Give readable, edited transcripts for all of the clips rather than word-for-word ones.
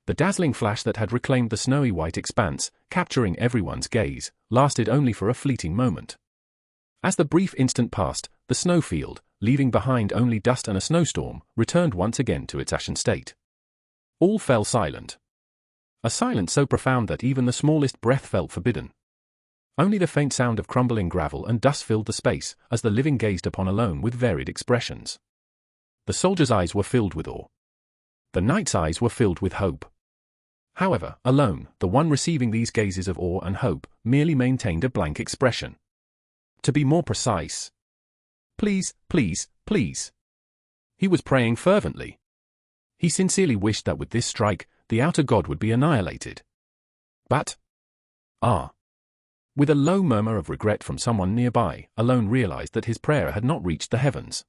The dazzling flash that had reclaimed the snowy white expanse, capturing everyone's gaze, lasted only for a fleeting moment. As the brief instant passed, the snowfield, leaving behind only dust and a snowstorm, returned once again to its ashen state. All fell silent. A silence so profound that even the smallest breath felt forbidden. Only the faint sound of crumbling gravel and dust filled the space, as the living gazed upon Alone with varied expressions. The soldier's eyes were filled with awe. The knight's eyes were filled with hope. However, Alone, the one receiving these gazes of awe and hope, merely maintained a blank expression. To be more precise, please, please, please. He was praying fervently. He sincerely wished that with this strike, the outer god would be annihilated. But, with a low murmur of regret from someone nearby, Alone realized that his prayer had not reached the heavens.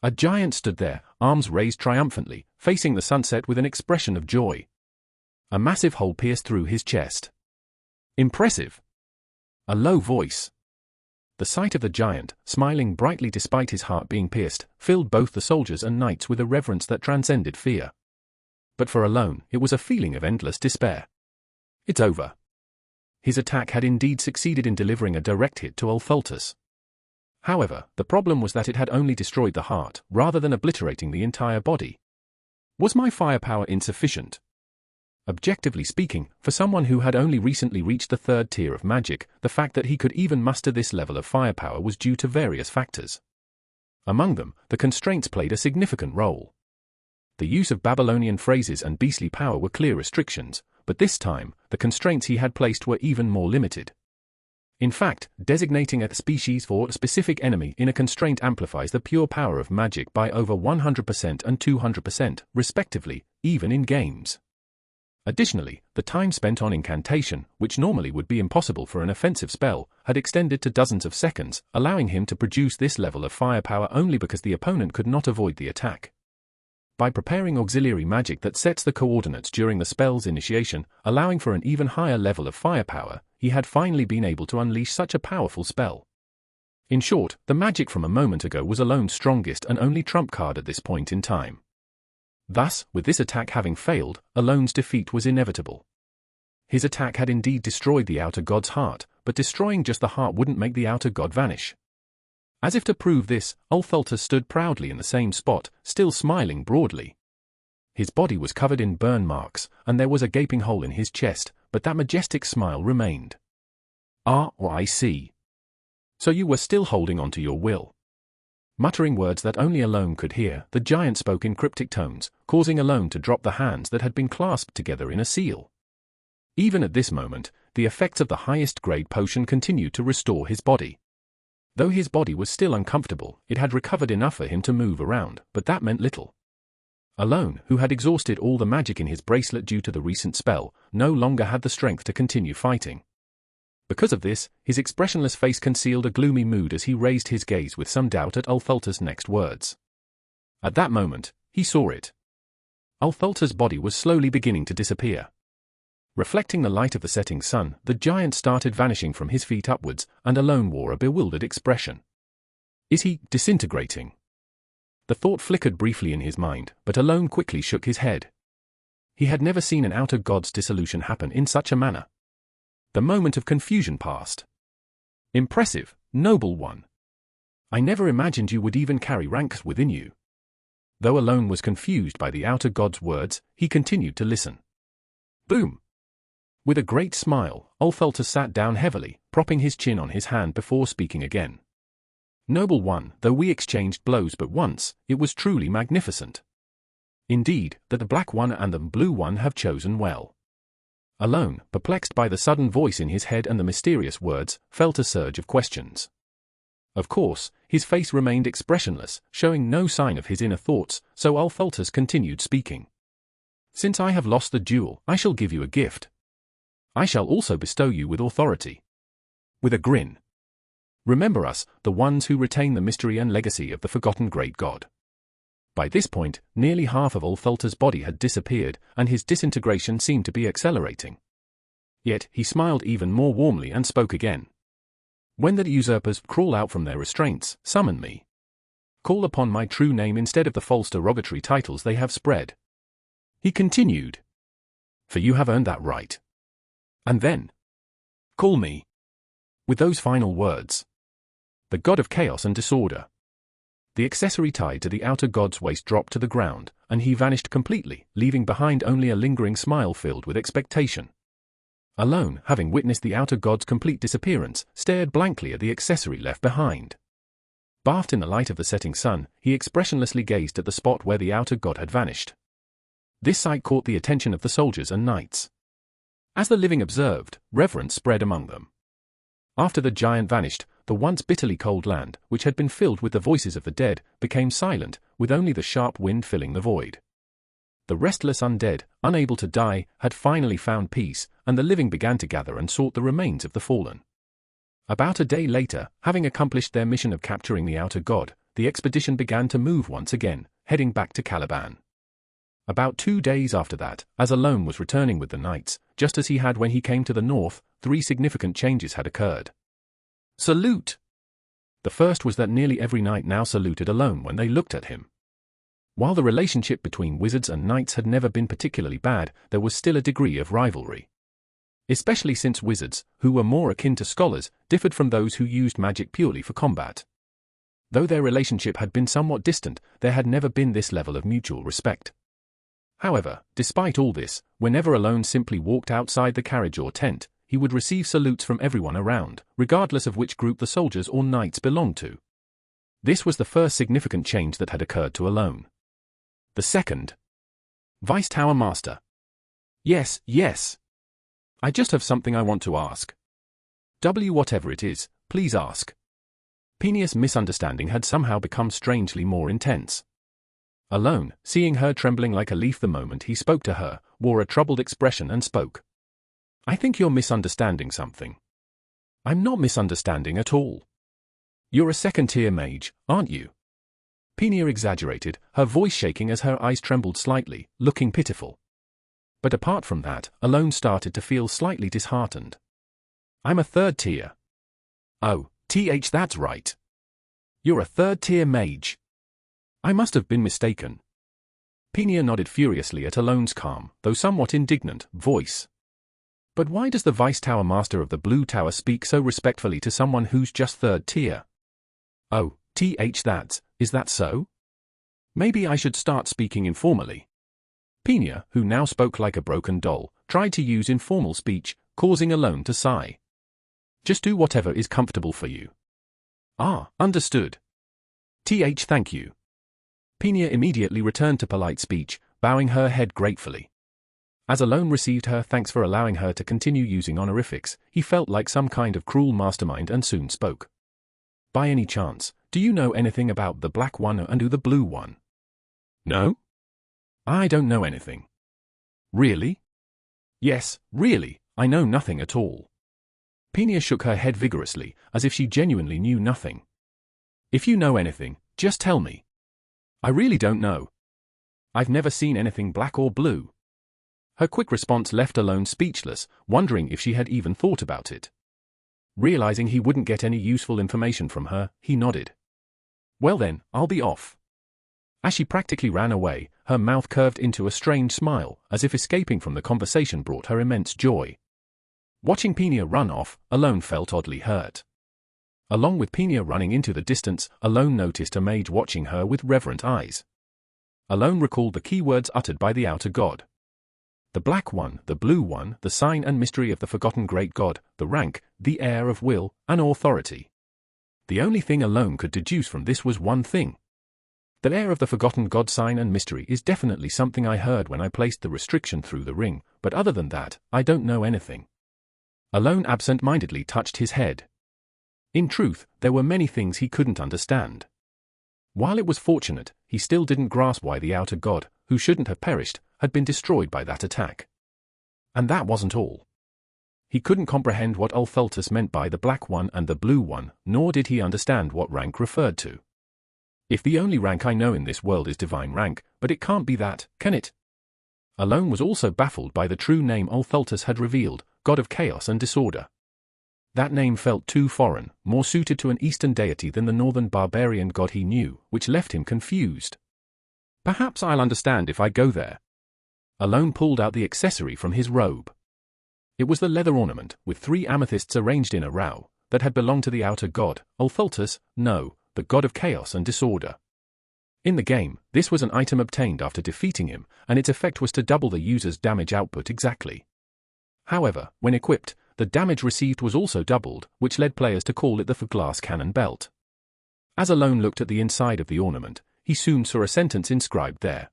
A giant stood there, arms raised triumphantly, facing the sunset with an expression of joy. A massive hole pierced through his chest. Impressive! A low voice. The sight of the giant, smiling brightly despite his heart being pierced, filled both the soldiers and knights with a reverence that transcended fear. But for Alone, it was a feeling of endless despair. It's over. His attack had indeed succeeded in delivering a direct hit to Ulfaltus. However, the problem was that it had only destroyed the heart, rather than obliterating the entire body. Was my firepower insufficient? Objectively speaking, for someone who had only recently reached the third tier of magic, the fact that he could even muster this level of firepower was due to various factors. Among them, the constraints played a significant role. The use of Babylonian phrases and beastly power were clear restrictions, but this time, the constraints he had placed were even more limited. In fact, designating a species for a specific enemy in a constraint amplifies the pure power of magic by over 100% and 200%, respectively, even in games. Additionally, the time spent on incantation, which normally would be impossible for an offensive spell, had extended to dozens of seconds, allowing him to produce this level of firepower only because the opponent could not avoid the attack. By preparing auxiliary magic that sets the coordinates during the spell's initiation, allowing for an even higher level of firepower, he had finally been able to unleash such a powerful spell. In short, the magic from a moment ago was Alone's strongest and only trump card at this point in time. Thus, with this attack having failed, Alone's defeat was inevitable. His attack had indeed destroyed the outer god's heart, but destroying just the heart wouldn't make the outer god vanish. As if to prove this, Ulfaltus stood proudly in the same spot, still smiling broadly. His body was covered in burn marks, and there was a gaping hole in his chest, but that majestic smile remained. I see. So you were still holding on to your will. Muttering words that only Alone could hear, the giant spoke in cryptic tones, causing Alone to drop the hands that had been clasped together in a seal. Even at this moment, the effects of the highest-grade potion continued to restore his body. Though his body was still uncomfortable, it had recovered enough for him to move around, but that meant little. Alone, who had exhausted all the magic in his bracelet due to the recent spell, no longer had the strength to continue fighting. Because of this, his expressionless face concealed a gloomy mood as he raised his gaze with some doubt at Ulfaltus' next words. At that moment, he saw it. Ulfaltus' body was slowly beginning to disappear. Reflecting the light of the setting sun, the giant started vanishing from his feet upwards, and Alone wore a bewildered expression. Is he disintegrating? The thought flickered briefly in his mind, but Alone quickly shook his head. He had never seen an outer god's dissolution happen in such a manner. The moment of confusion passed. Impressive, noble one. I never imagined you would even carry ranks within you. Though Alone was confused by the outer god's words, he continued to listen. Boom! With a great smile, Ulfaltus sat down heavily, propping his chin on his hand before speaking again. Noble one, though we exchanged blows but once, it was truly magnificent. Indeed, that the black one and the blue one have chosen well. Alone, perplexed by the sudden voice in his head and the mysterious words, felt a surge of questions. Of course, his face remained expressionless, showing no sign of his inner thoughts, so Ulfaltus continued speaking. Since I have lost the duel, I shall give you a gift. I shall also bestow you with authority. With a grin. Remember us, the ones who retain the mystery and legacy of the forgotten great god. By this point, nearly half of Ulfaltus' body had disappeared, and his disintegration seemed to be accelerating. Yet, he smiled even more warmly and spoke again. When the usurpers crawl out from their restraints, summon me. Call upon my true name instead of the false derogatory titles they have spread. He continued. For you have earned that right. And then, call me. With those final words, the god of chaos and disorder, the accessory tied to the outer god's waist dropped to the ground, and he vanished completely, leaving behind only a lingering smile filled with expectation. Alone, having witnessed the outer god's complete disappearance, stared blankly at the accessory left behind. Bathed in the light of the setting sun, he expressionlessly gazed at the spot where the outer god had vanished. This sight caught the attention of the soldiers and knights. As the living observed, reverence spread among them. After the giant vanished, the once bitterly cold land, which had been filled with the voices of the dead, became silent, with only the sharp wind filling the void. The restless undead, unable to die, had finally found peace, and the living began to gather and sort the remains of the fallen. About a day later, having accomplished their mission of capturing the outer god, the expedition began to move once again, heading back to Caliban. About 2 days after that, as Alone was returning with the knights, just as he had when he came to the north, 3 significant changes had occurred. Salute! The first was that nearly every knight now saluted Alone when they looked at him. While the relationship between wizards and knights had never been particularly bad, there was still a degree of rivalry. Especially since wizards, who were more akin to scholars, differed from those who used magic purely for combat. Though their relationship had been somewhat distant, there had never been this level of mutual respect. However, despite all this, whenever Alone simply walked outside the carriage or tent, he would receive salutes from everyone around, regardless of which group the soldiers or knights belonged to. This was the first significant change that had occurred to Alone. The second. Vice Tower Master. Yes. I just have something I want to ask. Whatever it is, please ask. Peneus' misunderstanding had somehow become strangely more intense. Alone, seeing her trembling like a leaf the moment he spoke to her, wore a troubled expression and spoke. I think you're misunderstanding something. I'm not misunderstanding at all. You're a second-tier mage, aren't you? Penia exaggerated, her voice shaking as her eyes trembled slightly, looking pitiful. But apart from that, Alone started to feel slightly disheartened. I'm a 3rd tier. Oh, that's right. You're a 3rd-tier mage. I must have been mistaken. Penia nodded furiously at Alone's calm, though somewhat indignant, voice. But why does the Vice Tower Master of the Blue Tower speak so respectfully to someone who's just 3rd tier? Oh, is that so? Maybe I should start speaking informally. Penia, who now spoke like a broken doll, tried to use informal speech, causing Alone to sigh. Just do whatever is comfortable for you. Ah, understood. Thank you. Penia immediately returned to polite speech, bowing her head gratefully. As Alone received her thanks for allowing her to continue using honorifics, he felt like some kind of cruel mastermind and soon spoke. By any chance, do you know anything about the black one and the blue one? No? I don't know anything. Really? Yes, really, I know nothing at all. Penia shook her head vigorously, as if she genuinely knew nothing. If you know anything, just tell me. I really don't know. I've never seen anything black or blue. Her quick response left Alone speechless, wondering if she had even thought about it. Realizing he wouldn't get any useful information from her, he nodded. Well then, I'll be off. As she practically ran away, her mouth curved into a strange smile, as if escaping from the conversation brought her immense joy. Watching Penia run off, Alone felt oddly hurt. Along with Penia running into the distance, Alone noticed a mage watching her with reverent eyes. Alone recalled the key words uttered by the outer god. The black one, the blue one, the sign and mystery of the forgotten great god, the rank, the air of will, and authority. The only thing Alone could deduce from this was one thing. The air of the forgotten god sign and mystery is definitely something I heard when I placed the restriction through the ring, but other than that, I don't know anything. Alone absent-mindedly touched his head. In truth, there were many things he couldn't understand. While it was fortunate, he still didn't grasp why the outer god, who shouldn't have perished, had been destroyed by that attack. And that wasn't all. He couldn't comprehend what Ultheltus meant by the black one and the blue one, nor did he understand what rank referred to. If the only rank I know in this world is divine rank, but it can't be that, can it? Alone was also baffled by the true name Ultheltus had revealed, god of chaos and disorder. That name felt too foreign, more suited to an eastern deity than the northern barbarian god he knew, which left him confused. Perhaps I'll understand if I go there. Alone pulled out the accessory from his robe. It was the leather ornament, with 3 amethysts arranged in a row, that had belonged to the outer god, Ulthultus, no, the god of chaos and disorder. In the game, this was an item obtained after defeating him, and its effect was to double the user's damage output exactly. However, when equipped, the damage received was also doubled, which led players to call it the glass cannon belt. As Alone looked at the inside of the ornament, he soon saw a sentence inscribed there.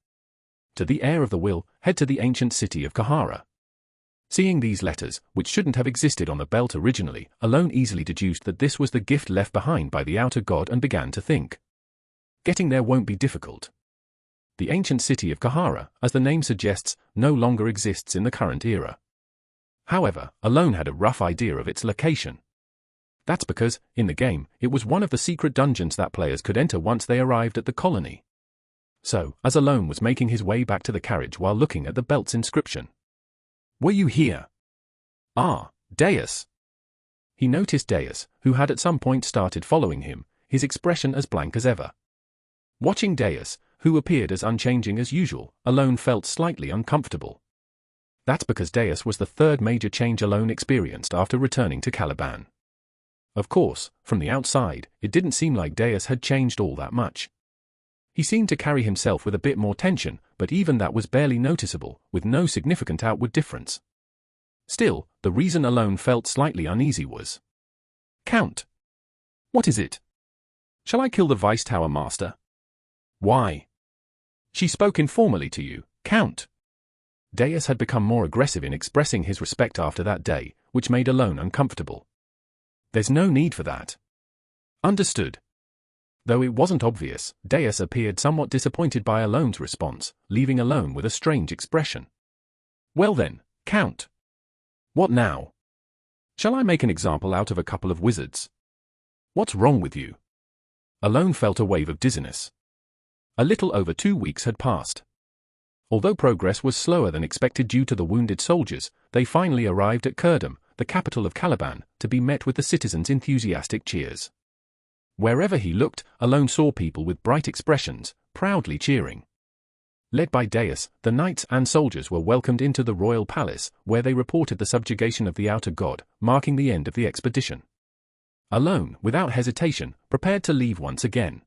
To the heir of the will, head to the ancient city of Kahara. Seeing these letters, which shouldn't have existed on the belt originally, Alone easily deduced that this was the gift left behind by the outer god and began to think. Getting there won't be difficult. The ancient city of Kahara, as the name suggests, no longer exists in the current era. However, Alone had a rough idea of its location. That's because, in the game, it was one of the secret dungeons that players could enter once they arrived at the colony. So, as Alone was making his way back to the carriage while looking at the belt's inscription. Were you here? Ah, Deus. He noticed Deus, who had at some point started following him, his expression as blank as ever. Watching Deus, who appeared as unchanging as usual, Alone felt slightly uncomfortable. That's because Deus was the 3rd major change Alone experienced after returning to Caliban. Of course, from the outside, it didn't seem like Deus had changed all that much. He seemed to carry himself with a bit more tension, but even that was barely noticeable, with no significant outward difference. Still, the reason Alone felt slightly uneasy was, Count. What is it? Shall I kill the Vice Tower Master? Why? She spoke informally to you, Count. Deus had become more aggressive in expressing his respect after that day, which made Alone uncomfortable. There's no need for that. Understood. Though it wasn't obvious, Deus appeared somewhat disappointed by Alone's response, leaving Alone with a strange expression. Well then, Count. What now? Shall I make an example out of a couple of wizards? What's wrong with you? Alone felt a wave of dizziness. A little over 2 weeks had passed. Although progress was slower than expected due to the wounded soldiers, they finally arrived at Kurdum, the capital of Caliban, to be met with the citizens' enthusiastic cheers. Wherever he looked, Alone saw people with bright expressions, proudly cheering. Led by Deus, the knights and soldiers were welcomed into the royal palace, where they reported the subjugation of the outer god, marking the end of the expedition. Alone, without hesitation, prepared to leave once again.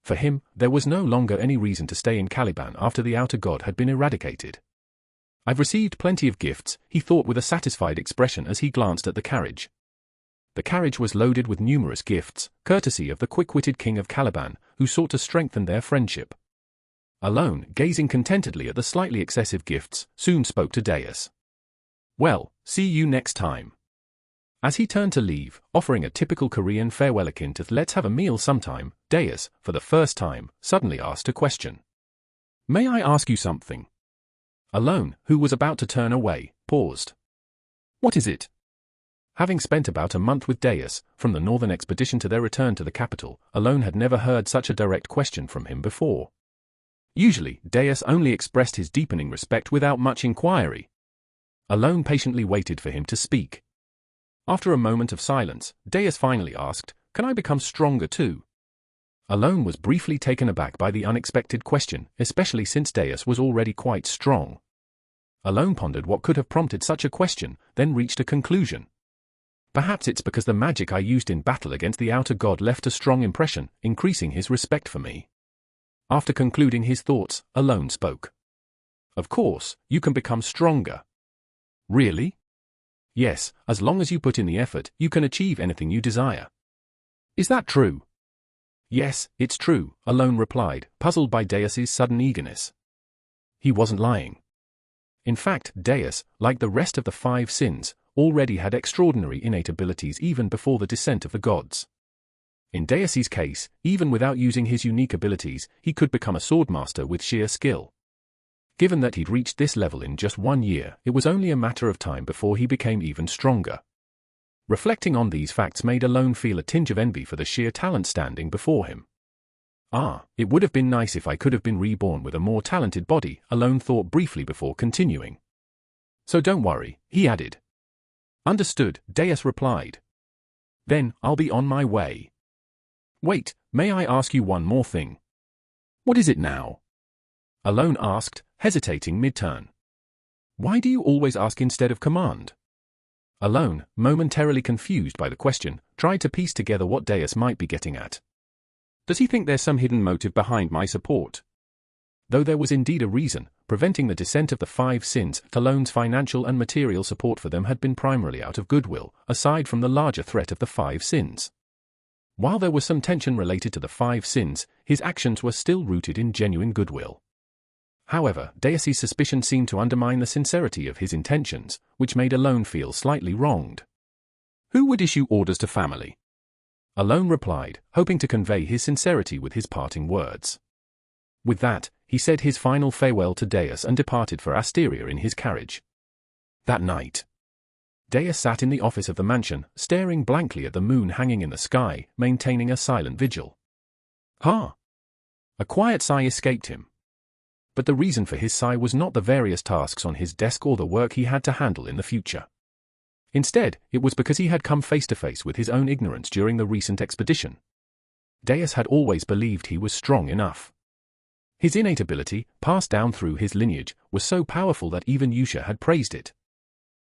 For him, there was no longer any reason to stay in Caliban after the outer god had been eradicated. I've received plenty of gifts, he thought with a satisfied expression as he glanced at the carriage. The carriage was loaded with numerous gifts, courtesy of the quick-witted king of Caliban, who sought to strengthen their friendship. Alone, gazing contentedly at the slightly excessive gifts, soon spoke to Deus. Well, see you next time. As he turned to leave, offering a typical Korean farewell akin to let's have a meal sometime, Deus, for the first time, suddenly asked a question. May I ask you something? Alone, who was about to turn away, paused. What is it? Having spent about a month with Deus, from the northern expedition to their return to the capital, Alone had never heard such a direct question from him before. Usually, Deus only expressed his deepening respect without much inquiry. Alone patiently waited for him to speak. After a moment of silence, Deus finally asked, Can I become stronger too? Alone was briefly taken aback by the unexpected question, especially since Deus was already quite strong. Alone pondered what could have prompted such a question, then reached a conclusion. Perhaps it's because the magic I used in battle against the outer god left a strong impression, increasing his respect for me. After concluding his thoughts, Alone spoke. Of course, you can become stronger. Really? Yes, as long as you put in the effort, you can achieve anything you desire. Is that true? Yes, it's true, Alone replied, puzzled by Deus's sudden eagerness. He wasn't lying. In fact, Deus, like the rest of the 5 sins, already had extraordinary innate abilities even before the descent of the gods. In Deus's case, even without using his unique abilities, he could become a swordmaster with sheer skill. Given that he'd reached this level in just 1 year, it was only a matter of time before he became even stronger. Reflecting on these facts made Alone feel a tinge of envy for the sheer talent standing before him. It would have been nice if I could have been reborn with a more talented body, Alone thought briefly before continuing. So don't worry, he added. Understood, Deus replied. Then, I'll be on my way. Wait, may I ask you one more thing? What is it now? Alone asked, hesitating mid-turn. Why do you always ask instead of command? Alone, momentarily confused by the question, tried to piece together what Deus might be getting at. Does he think there's some hidden motive behind my support? Though there was indeed a reason, preventing the descent of the 5 sins, Alone's financial and material support for them had been primarily out of goodwill, aside from the larger threat of the 5 sins. While there was some tension related to the 5 sins, his actions were still rooted in genuine goodwill. However, Deus's suspicion seemed to undermine the sincerity of his intentions, which made Alone feel slightly wronged. Who would issue orders to family? Alone replied, hoping to convey his sincerity with his parting words. With that, he said his final farewell to Deus and departed for Asteria in his carriage. That night, Deus sat in the office of the mansion, staring blankly at the moon hanging in the sky, maintaining a silent vigil. A quiet sigh escaped him. But the reason for his sigh was not the various tasks on his desk or the work he had to handle in the future. Instead, it was because he had come face to face with his own ignorance during the recent expedition. Deus had always believed he was strong enough. His innate ability, passed down through his lineage, was so powerful that even Yusha had praised it.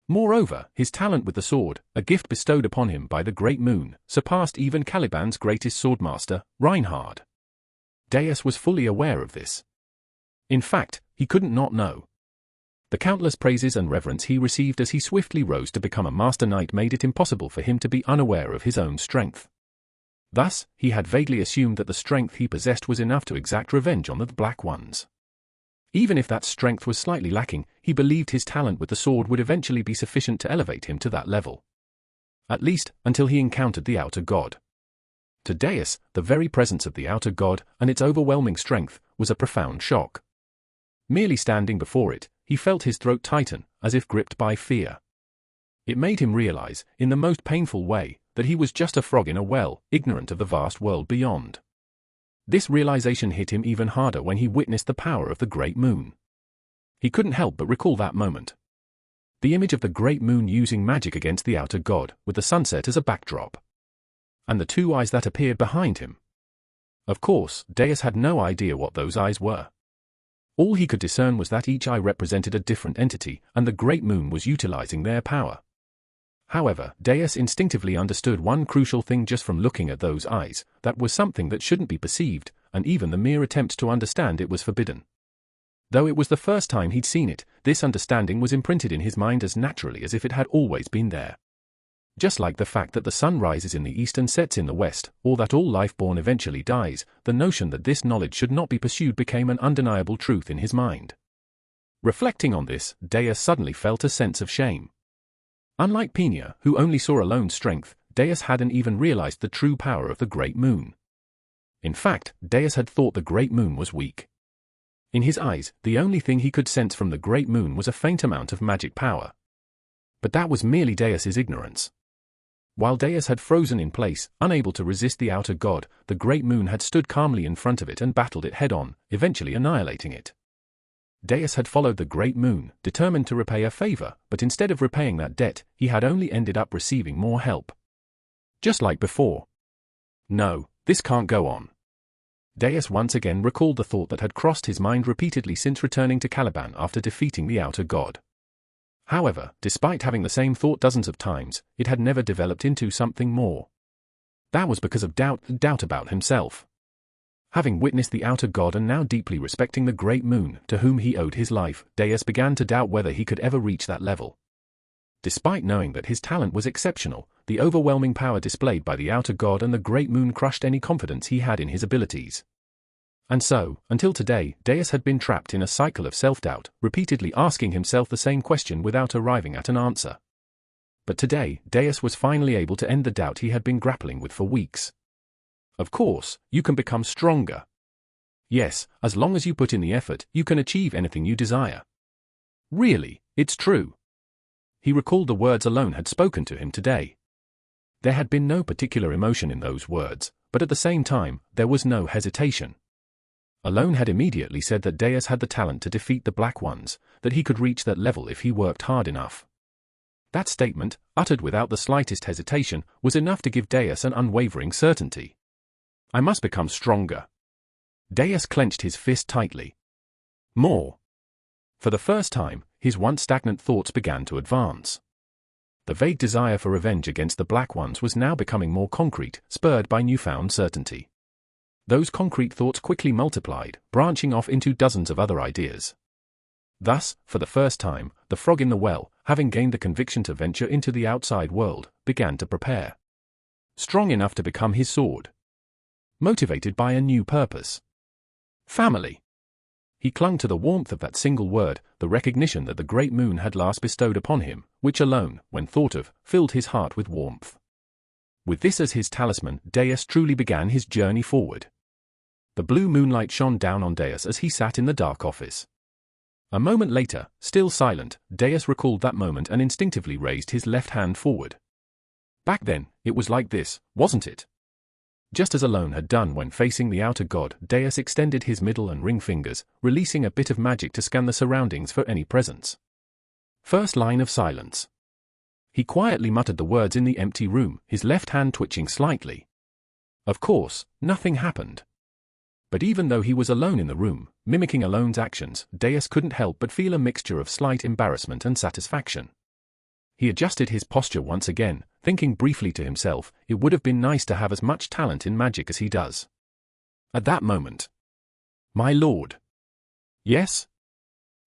Moreover, his talent with the sword, a gift bestowed upon him by the Great Moon, surpassed even Caliban's greatest swordmaster, Reinhard. Deus was fully aware of this. In fact, he couldn't not know. The countless praises and reverence he received as he swiftly rose to become a master knight made it impossible for him to be unaware of his own strength. Thus, he had vaguely assumed that the strength he possessed was enough to exact revenge on the Black Ones. Even if that strength was slightly lacking, he believed his talent with the sword would eventually be sufficient to elevate him to that level. At least, until he encountered the Outer God. To Deus, the very presence of the Outer God, and its overwhelming strength, was a profound shock. Merely standing before it, he felt his throat tighten, as if gripped by fear. It made him realize, in the most painful way, that he was just a frog in a well, ignorant of the vast world beyond. This realization hit him even harder when he witnessed the power of the Great Moon. He couldn't help but recall that moment. The image of the Great Moon using magic against the Outer God, with the sunset as a backdrop. And the 2 eyes that appeared behind him. Of course, Deus had no idea what those eyes were. All he could discern was that each eye represented a different entity, and the Great Moon was utilizing their power. However, Deus instinctively understood one crucial thing just from looking at those eyes, that was something that shouldn't be perceived, and even the mere attempt to understand it was forbidden. Though it was the first time he'd seen it, this understanding was imprinted in his mind as naturally as if it had always been there. Just like the fact that the sun rises in the east and sets in the west, or that all life born eventually dies, the notion that this knowledge should not be pursued became an undeniable truth in his mind. Reflecting on this, Deus suddenly felt a sense of shame. Unlike Penia, who only saw Alone's strength, Deus hadn't even realized the true power of the Great Moon. In fact, Deus had thought the Great Moon was weak. In his eyes, the only thing he could sense from the Great Moon was a faint amount of magic power. But that was merely Deus's ignorance. While Deus had frozen in place, unable to resist the Outer God, the Great Moon had stood calmly in front of it and battled it head-on, eventually annihilating it. Deus had followed the Great Moon, determined to repay a favor, but instead of repaying that debt, he had only ended up receiving more help. Just like before. No, this can't go on. Deus once again recalled the thought that had crossed his mind repeatedly since returning to Caliban after defeating the Outer God. However, despite having the same thought dozens of times, it had never developed into something more. That was because of doubt about himself. Having witnessed the Outer God and now deeply respecting the Great Moon, to whom he owed his life, Deus began to doubt whether he could ever reach that level. Despite knowing that his talent was exceptional, the overwhelming power displayed by the Outer God and the Great Moon crushed any confidence he had in his abilities. And so, until today, Deus had been trapped in a cycle of self-doubt, repeatedly asking himself the same question without arriving at an answer. But today, Deus was finally able to end the doubt he had been grappling with for weeks. Of course, you can become stronger. Yes, as long as you put in the effort, you can achieve anything you desire. Really, it's true. He recalled the words Alone had spoken to him today. There had been no particular emotion in those words, but at the same time, there was no hesitation. Alone had immediately said that Deus had the talent to defeat the Black Ones, that he could reach that level if he worked hard enough. That statement, uttered without the slightest hesitation, was enough to give Deus an unwavering certainty. I must become stronger. Deus clenched his fist tightly. More. For the first time, his once stagnant thoughts began to advance. The vague desire for revenge against the Black Ones was now becoming more concrete, spurred by newfound certainty. Those concrete thoughts quickly multiplied, branching off into dozens of other ideas. Thus, for the first time, the frog in the well, having gained the conviction to venture into the outside world, began to prepare. Strong enough to become his sword. Motivated by a new purpose. Family. He clung to the warmth of that single word, the recognition that the great moon had last bestowed upon him, which alone, when thought of, filled his heart with warmth. With this as his talisman, Deus truly began his journey forward. The blue moonlight shone down on Deus as he sat in the dark office. A moment later, still silent, Deus recalled that moment and instinctively raised his left hand forward. Back then, it was like this, wasn't it? Just as Alone had done when facing the outer god, Deus extended his middle and ring fingers, releasing a bit of magic to scan the surroundings for any presence. First line of silence. He quietly muttered the words in the empty room, his left hand twitching slightly. Of course, nothing happened. But even though he was alone in the room, mimicking Alone's actions, Deus couldn't help but feel a mixture of slight embarrassment and satisfaction. He adjusted his posture once again, thinking briefly to himself, it would have been nice to have as much talent in magic as he does. At that moment. My lord. Yes?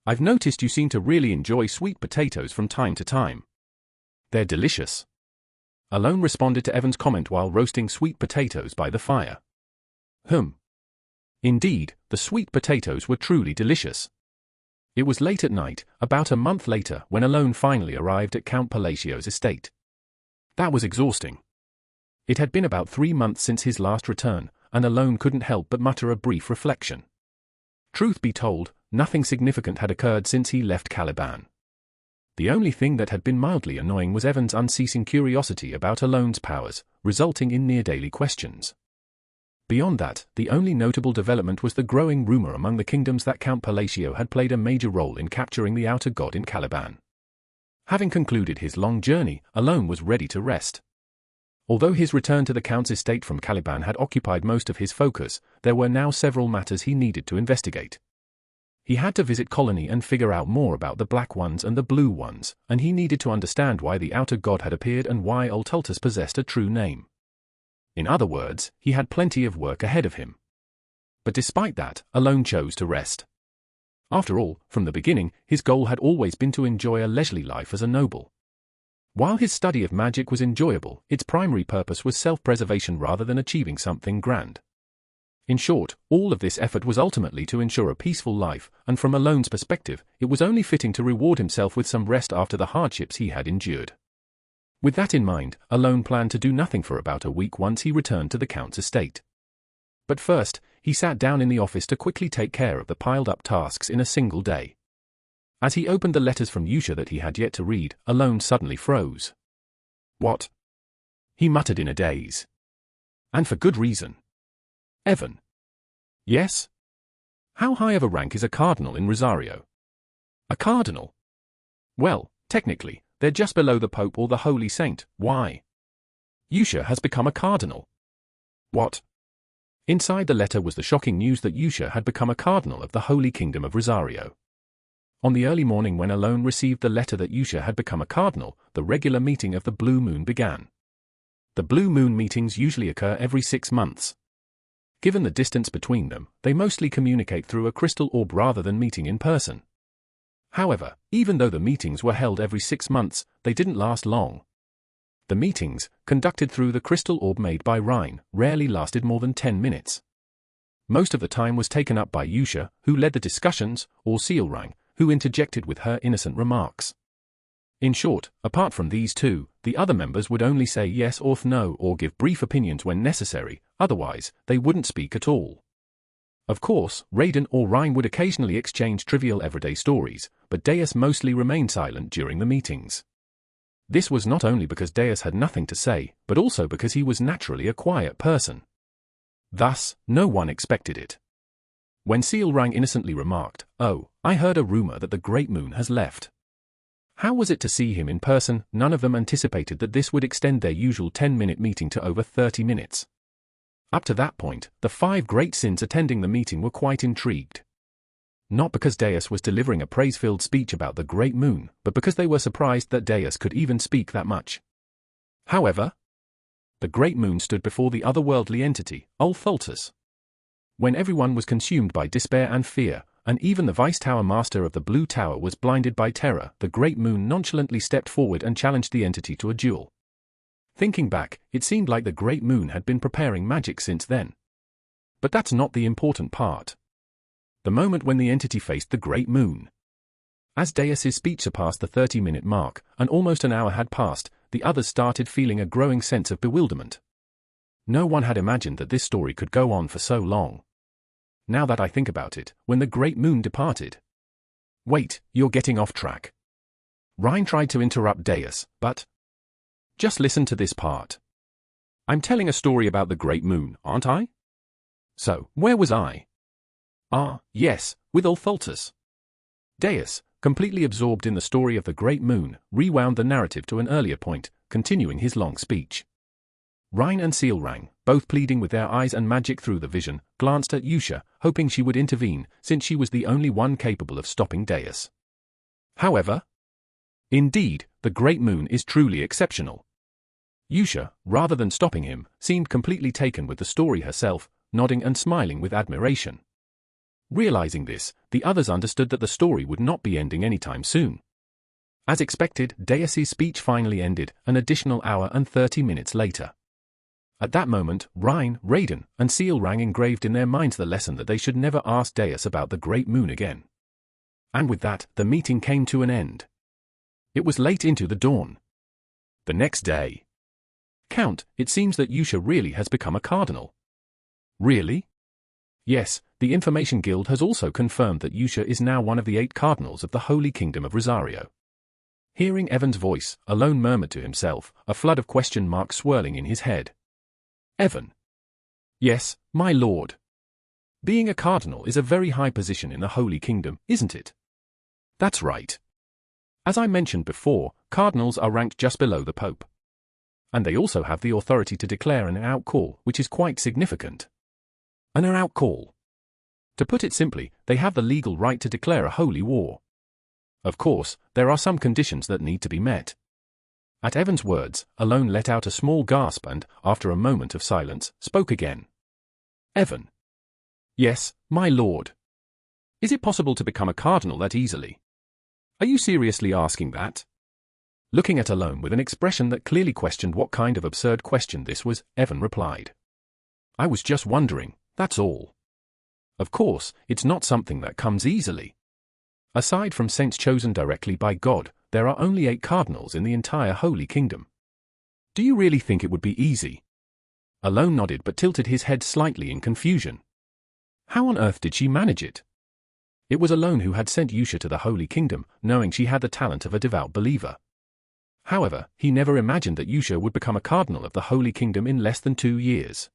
I've noticed you seem to really enjoy sweet potatoes from time to time. They're delicious. Alone responded to Evan's comment while roasting sweet potatoes by the fire. Indeed, the sweet potatoes were truly delicious. It was late at night, about a month later, when Alone finally arrived at Count Palacio's estate. That was exhausting. It had been about 3 months since his last return, and Alone couldn't help but mutter a brief reflection. Truth be told, nothing significant had occurred since he left Caliban. The only thing that had been mildly annoying was Evan's unceasing curiosity about Alone's powers, resulting in near-daily questions. Beyond that, the only notable development was the growing rumor among the kingdoms that Count Palacio had played a major role in capturing the outer god in Caliban. Having concluded his long journey, Alone was ready to rest. Although his return to the Count's estate from Caliban had occupied most of his focus, there were now several matters he needed to investigate. He had to visit Colony and figure out more about the Black Ones and the Blue Ones, and he needed to understand why the outer god had appeared and why Altultus possessed a true name. In other words, he had plenty of work ahead of him. But despite that, Alone chose to rest. After all, from the beginning, his goal had always been to enjoy a leisurely life as a noble. While his study of magic was enjoyable, its primary purpose was self-preservation rather than achieving something grand. In short, all of this effort was ultimately to ensure a peaceful life, and from Alone's perspective, it was only fitting to reward himself with some rest after the hardships he had endured. With that in mind, Alone planned to do nothing for about a week once he returned to the Count's estate. But first, he sat down in the office to quickly take care of the piled-up tasks in a single day. As he opened the letters from Yusha that he had yet to read, Alone suddenly froze. What? He muttered in a daze. And for good reason. Evan. Yes? How high of a rank is a cardinal in Rosario? A cardinal? Well, technically, they're just below the Pope or the Holy Saint. Why? Yusha has become a cardinal. What? Inside the letter was the shocking news that Yusha had become a cardinal of the Holy Kingdom of Rosario. On the early morning when Alone received the letter that Yusha had become a cardinal, the regular meeting of the Blue Moon began. The Blue Moon meetings usually occur every 6 months. Given the distance between them, they mostly communicate through a crystal orb rather than meeting in person. However, even though the meetings were held every 6 months, they didn't last long. The meetings, conducted through the crystal orb made by Rhine, rarely lasted more than 10 minutes. Most of the time was taken up by Yusha, who led the discussions, or Sealrang, who interjected with her innocent remarks. In short, apart from these two, the other members would only say yes or no or give brief opinions when necessary, otherwise, they wouldn't speak at all. Of course, Raiden or Rhine would occasionally exchange trivial everyday stories, but Deus mostly remained silent during the meetings. This was not only because Deus had nothing to say, but also because he was naturally a quiet person. Thus, no one expected it. When Sealrang innocently remarked, "Oh, I heard a rumor that the Great Moon has left." How was it to see him in person? None of them anticipated that this would extend their usual 10-minute meeting to over 30 minutes. Up to that point, the 5 great sins attending the meeting were quite intrigued. Not because Deus was delivering a praise-filled speech about the great moon, but because they were surprised that Deus could even speak that much. However, the great moon stood before the otherworldly entity, Ulthultus. When everyone was consumed by despair and fear, and even the Vice-Tower Master of the Blue Tower was blinded by terror, the great moon nonchalantly stepped forward and challenged the entity to a duel. Thinking back, it seemed like the great moon had been preparing magic since then. But that's not the important part. The moment when the entity faced the great moon. As Deus's speech surpassed the 30-minute mark, and almost an hour had passed, the others started feeling a growing sense of bewilderment. No one had imagined that this story could go on for so long. Now that I think about it, when the great moon departed. Wait, you're getting off track. Ryan tried to interrupt Deus, but... Just listen to this part. I'm telling a story about the great moon, aren't I? So, where was I? Yes, with Ulthultus. Deus, completely absorbed in the story of the great moon, rewound the narrative to an earlier point, continuing his long speech. Rhine and Sealrang, both pleading with their eyes and magic through the vision, glanced at Yusha, hoping she would intervene, since she was the only one capable of stopping Deus. However, indeed, the great moon is truly exceptional. Yusha, rather than stopping him, seemed completely taken with the story herself, nodding and smiling with admiration. Realizing this, the others understood that the story would not be ending anytime soon. As expected, Deus's speech finally ended, an additional hour and 30 minutes later. At that moment, Rhine, Raiden, and Sealrang engraved in their minds the lesson that they should never ask Deus about the great moon again. And with that, the meeting came to an end. It was late into the dawn. The next day. Count, it seems that Yusha really has become a cardinal. Really? Yes, the Information Guild has also confirmed that Yusha is now one of the 8 cardinals of the Holy Kingdom of Rosario. Hearing Evan's voice, Alone murmured to himself, a flood of question marks swirling in his head. Evan. Yes, my lord. Being a cardinal is a very high position in the Holy Kingdom, isn't it? That's right. As I mentioned before, cardinals are ranked just below the Pope. And they also have the authority to declare an outcall, which is quite significant. An outcall. To put it simply, they have the legal right to declare a holy war. Of course, there are some conditions that need to be met. At Evan's words, Alone let out a small gasp and, after a moment of silence, spoke again. Evan. Yes, my lord. Is it possible to become a cardinal that easily? Are you seriously asking that? Looking at Alone with an expression that clearly questioned what kind of absurd question this was, Evan replied. I was just wondering, that's all. Of course, it's not something that comes easily. Aside from saints chosen directly by God, there are only 8 cardinals in the entire Holy Kingdom. Do you really think it would be easy? Alone nodded but tilted his head slightly in confusion. How on earth did she manage it? It was Alone who had sent Yusha to the Holy Kingdom, knowing she had the talent of a devout believer. However, he never imagined that Yusha would become a cardinal of the Holy Kingdom in less than 2 years.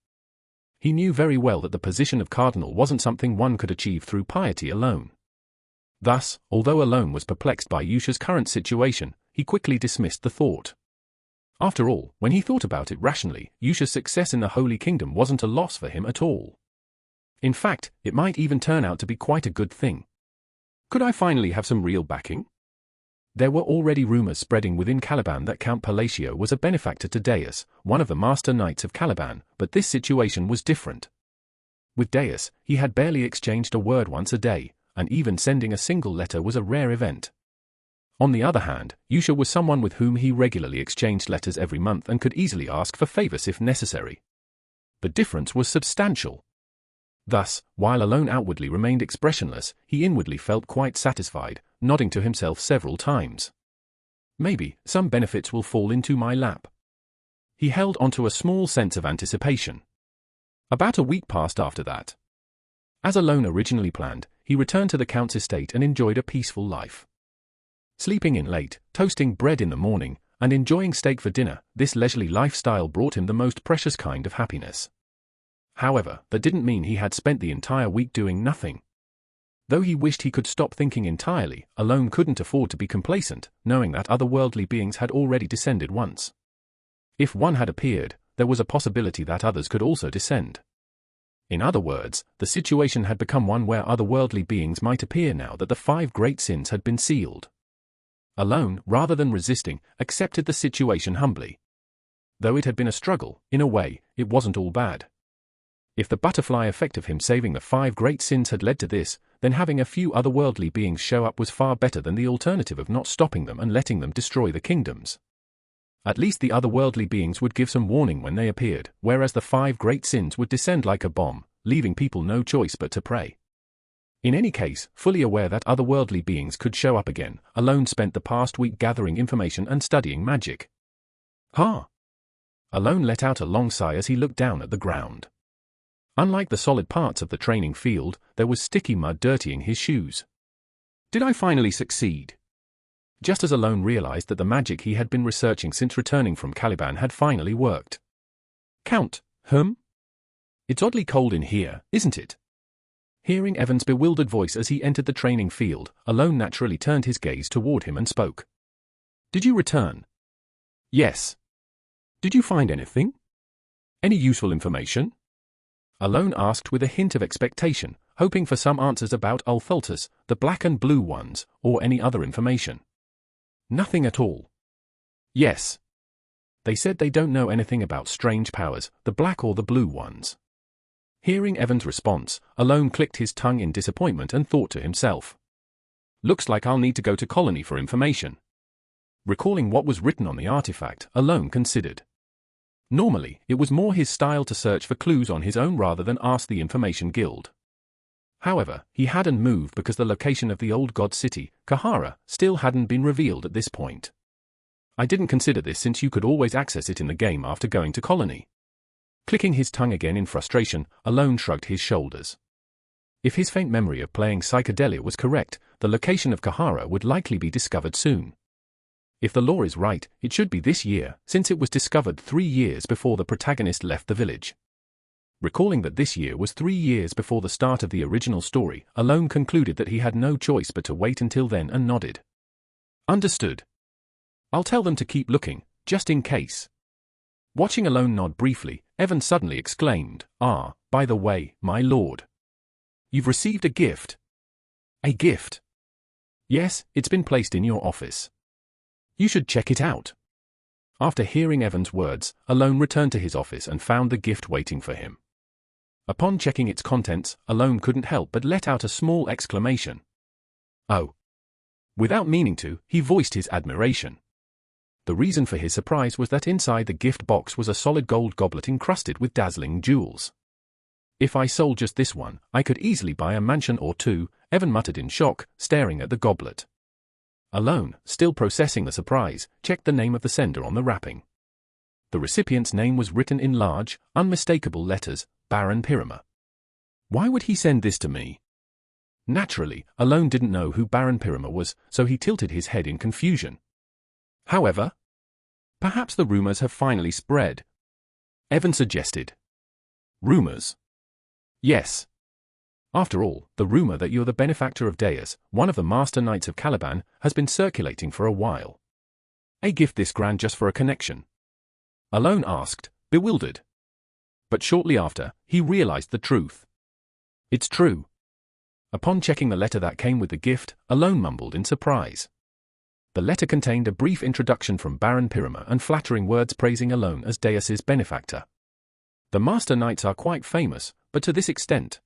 He knew very well that the position of cardinal wasn't something one could achieve through piety alone. Thus, although Alone was perplexed by Yusha's current situation, he quickly dismissed the thought. After all, when he thought about it rationally, Yusha's success in the Holy Kingdom wasn't a loss for him at all. In fact, it might even turn out to be quite a good thing. Could I finally have some real backing? There were already rumors spreading within Caliban that Count Palacio was a benefactor to Deus, one of the master knights of Caliban, but this situation was different. With Deus, he had barely exchanged a word once a day, and even sending a single letter was a rare event. On the other hand, Yusha was someone with whom he regularly exchanged letters every month and could easily ask for favors if necessary. The difference was substantial. Thus, while Alone outwardly remained expressionless, he inwardly felt quite satisfied, nodding to himself several times. Maybe, some benefits will fall into my lap. He held onto a small sense of anticipation. About a week passed after that. As Alone originally planned, he returned to the Count's estate and enjoyed a peaceful life. Sleeping in late, toasting bread in the morning, and enjoying steak for dinner, this leisurely lifestyle brought him the most precious kind of happiness. However, that didn't mean he had spent the entire week doing nothing. Though he wished he could stop thinking entirely, Alone couldn't afford to be complacent, knowing that otherworldly beings had already descended once. If one had appeared, there was a possibility that others could also descend. In other words, the situation had become one where otherworldly beings might appear now that the 5 great sins had been sealed. Alone, rather than resisting, accepted the situation humbly. Though it had been a struggle, in a way, it wasn't all bad. If the butterfly effect of him saving the 5 great sins had led to this, then having a few otherworldly beings show up was far better than the alternative of not stopping them and letting them destroy the kingdoms. At least the otherworldly beings would give some warning when they appeared, whereas the 5 great sins would descend like a bomb, leaving people no choice but to pray. In any case, fully aware that otherworldly beings could show up again, Alone spent the past week gathering information and studying magic. Alone let out a long sigh as he looked down at the ground. Unlike the solid parts of the training field, there was sticky mud dirtying his shoes. Did I finally succeed? Just as Alone realized that the magic he had been researching since returning from Caliban had finally worked. Count, It's oddly cold in here, isn't it? Hearing Evan's bewildered voice as he entered the training field, Alone naturally turned his gaze toward him and spoke. Did you return? Yes. Did you find anything? Any useful information? Alone asked with a hint of expectation, hoping for some answers about Ulthultus, the black and blue ones, or any other information. Nothing at all. Yes. They said they don't know anything about strange powers, the black or the blue ones. Hearing Evan's response, Alone clicked his tongue in disappointment and thought to himself. Looks like I'll need to go to Colony for information. Recalling what was written on the artifact, Alone considered. Normally, it was more his style to search for clues on his own rather than ask the Information Guild. However, he hadn't moved because the location of the old god city, Kahara, still hadn't been revealed at this point. I didn't consider this since you could always access it in the game after going to Colony. Clicking his tongue again in frustration, Alone shrugged his shoulders. If his faint memory of playing Psychedelia was correct, the location of Kahara would likely be discovered soon. If the lore is right, it should be this year, since it was discovered 3 years before the protagonist left the village. Recalling that this year was 3 years before the start of the original story, Alone concluded that he had no choice but to wait until then and nodded. Understood. I'll tell them to keep looking, just in case. Watching Alone nod briefly, Evan suddenly exclaimed, by the way, my lord. You've received a gift. A gift? Yes, it's been placed in your office. You should check it out. After hearing Evan's words, Alone returned to his office and found the gift waiting for him. Upon checking its contents, Alone couldn't help but let out a small exclamation. Oh. Without meaning to, he voiced his admiration. The reason for his surprise was that inside the gift box was a solid gold goblet encrusted with dazzling jewels. If I sold just this one, I could easily buy a mansion or 2, Evan muttered in shock, staring at the goblet. Alone, still processing the surprise, checked the name of the sender on the wrapping. The recipient's name was written in large, unmistakable letters, Baron Pirama. Why would he send this to me? Naturally, Alone didn't know who Baron Pirama was, so he tilted his head in confusion. However, perhaps the rumors have finally spread. Evan suggested. Rumors? Yes. After all, the rumor that you're the benefactor of Deus, one of the Master Knights of Caliban, has been circulating for a while. A gift this grand just for a connection? Alone asked, bewildered. But shortly after, he realized the truth. It's true. Upon checking the letter that came with the gift, Alone mumbled in surprise. The letter contained a brief introduction from Baron Pirama and flattering words praising Alone as Deus's benefactor. The Master Knights are quite famous, but to this extent.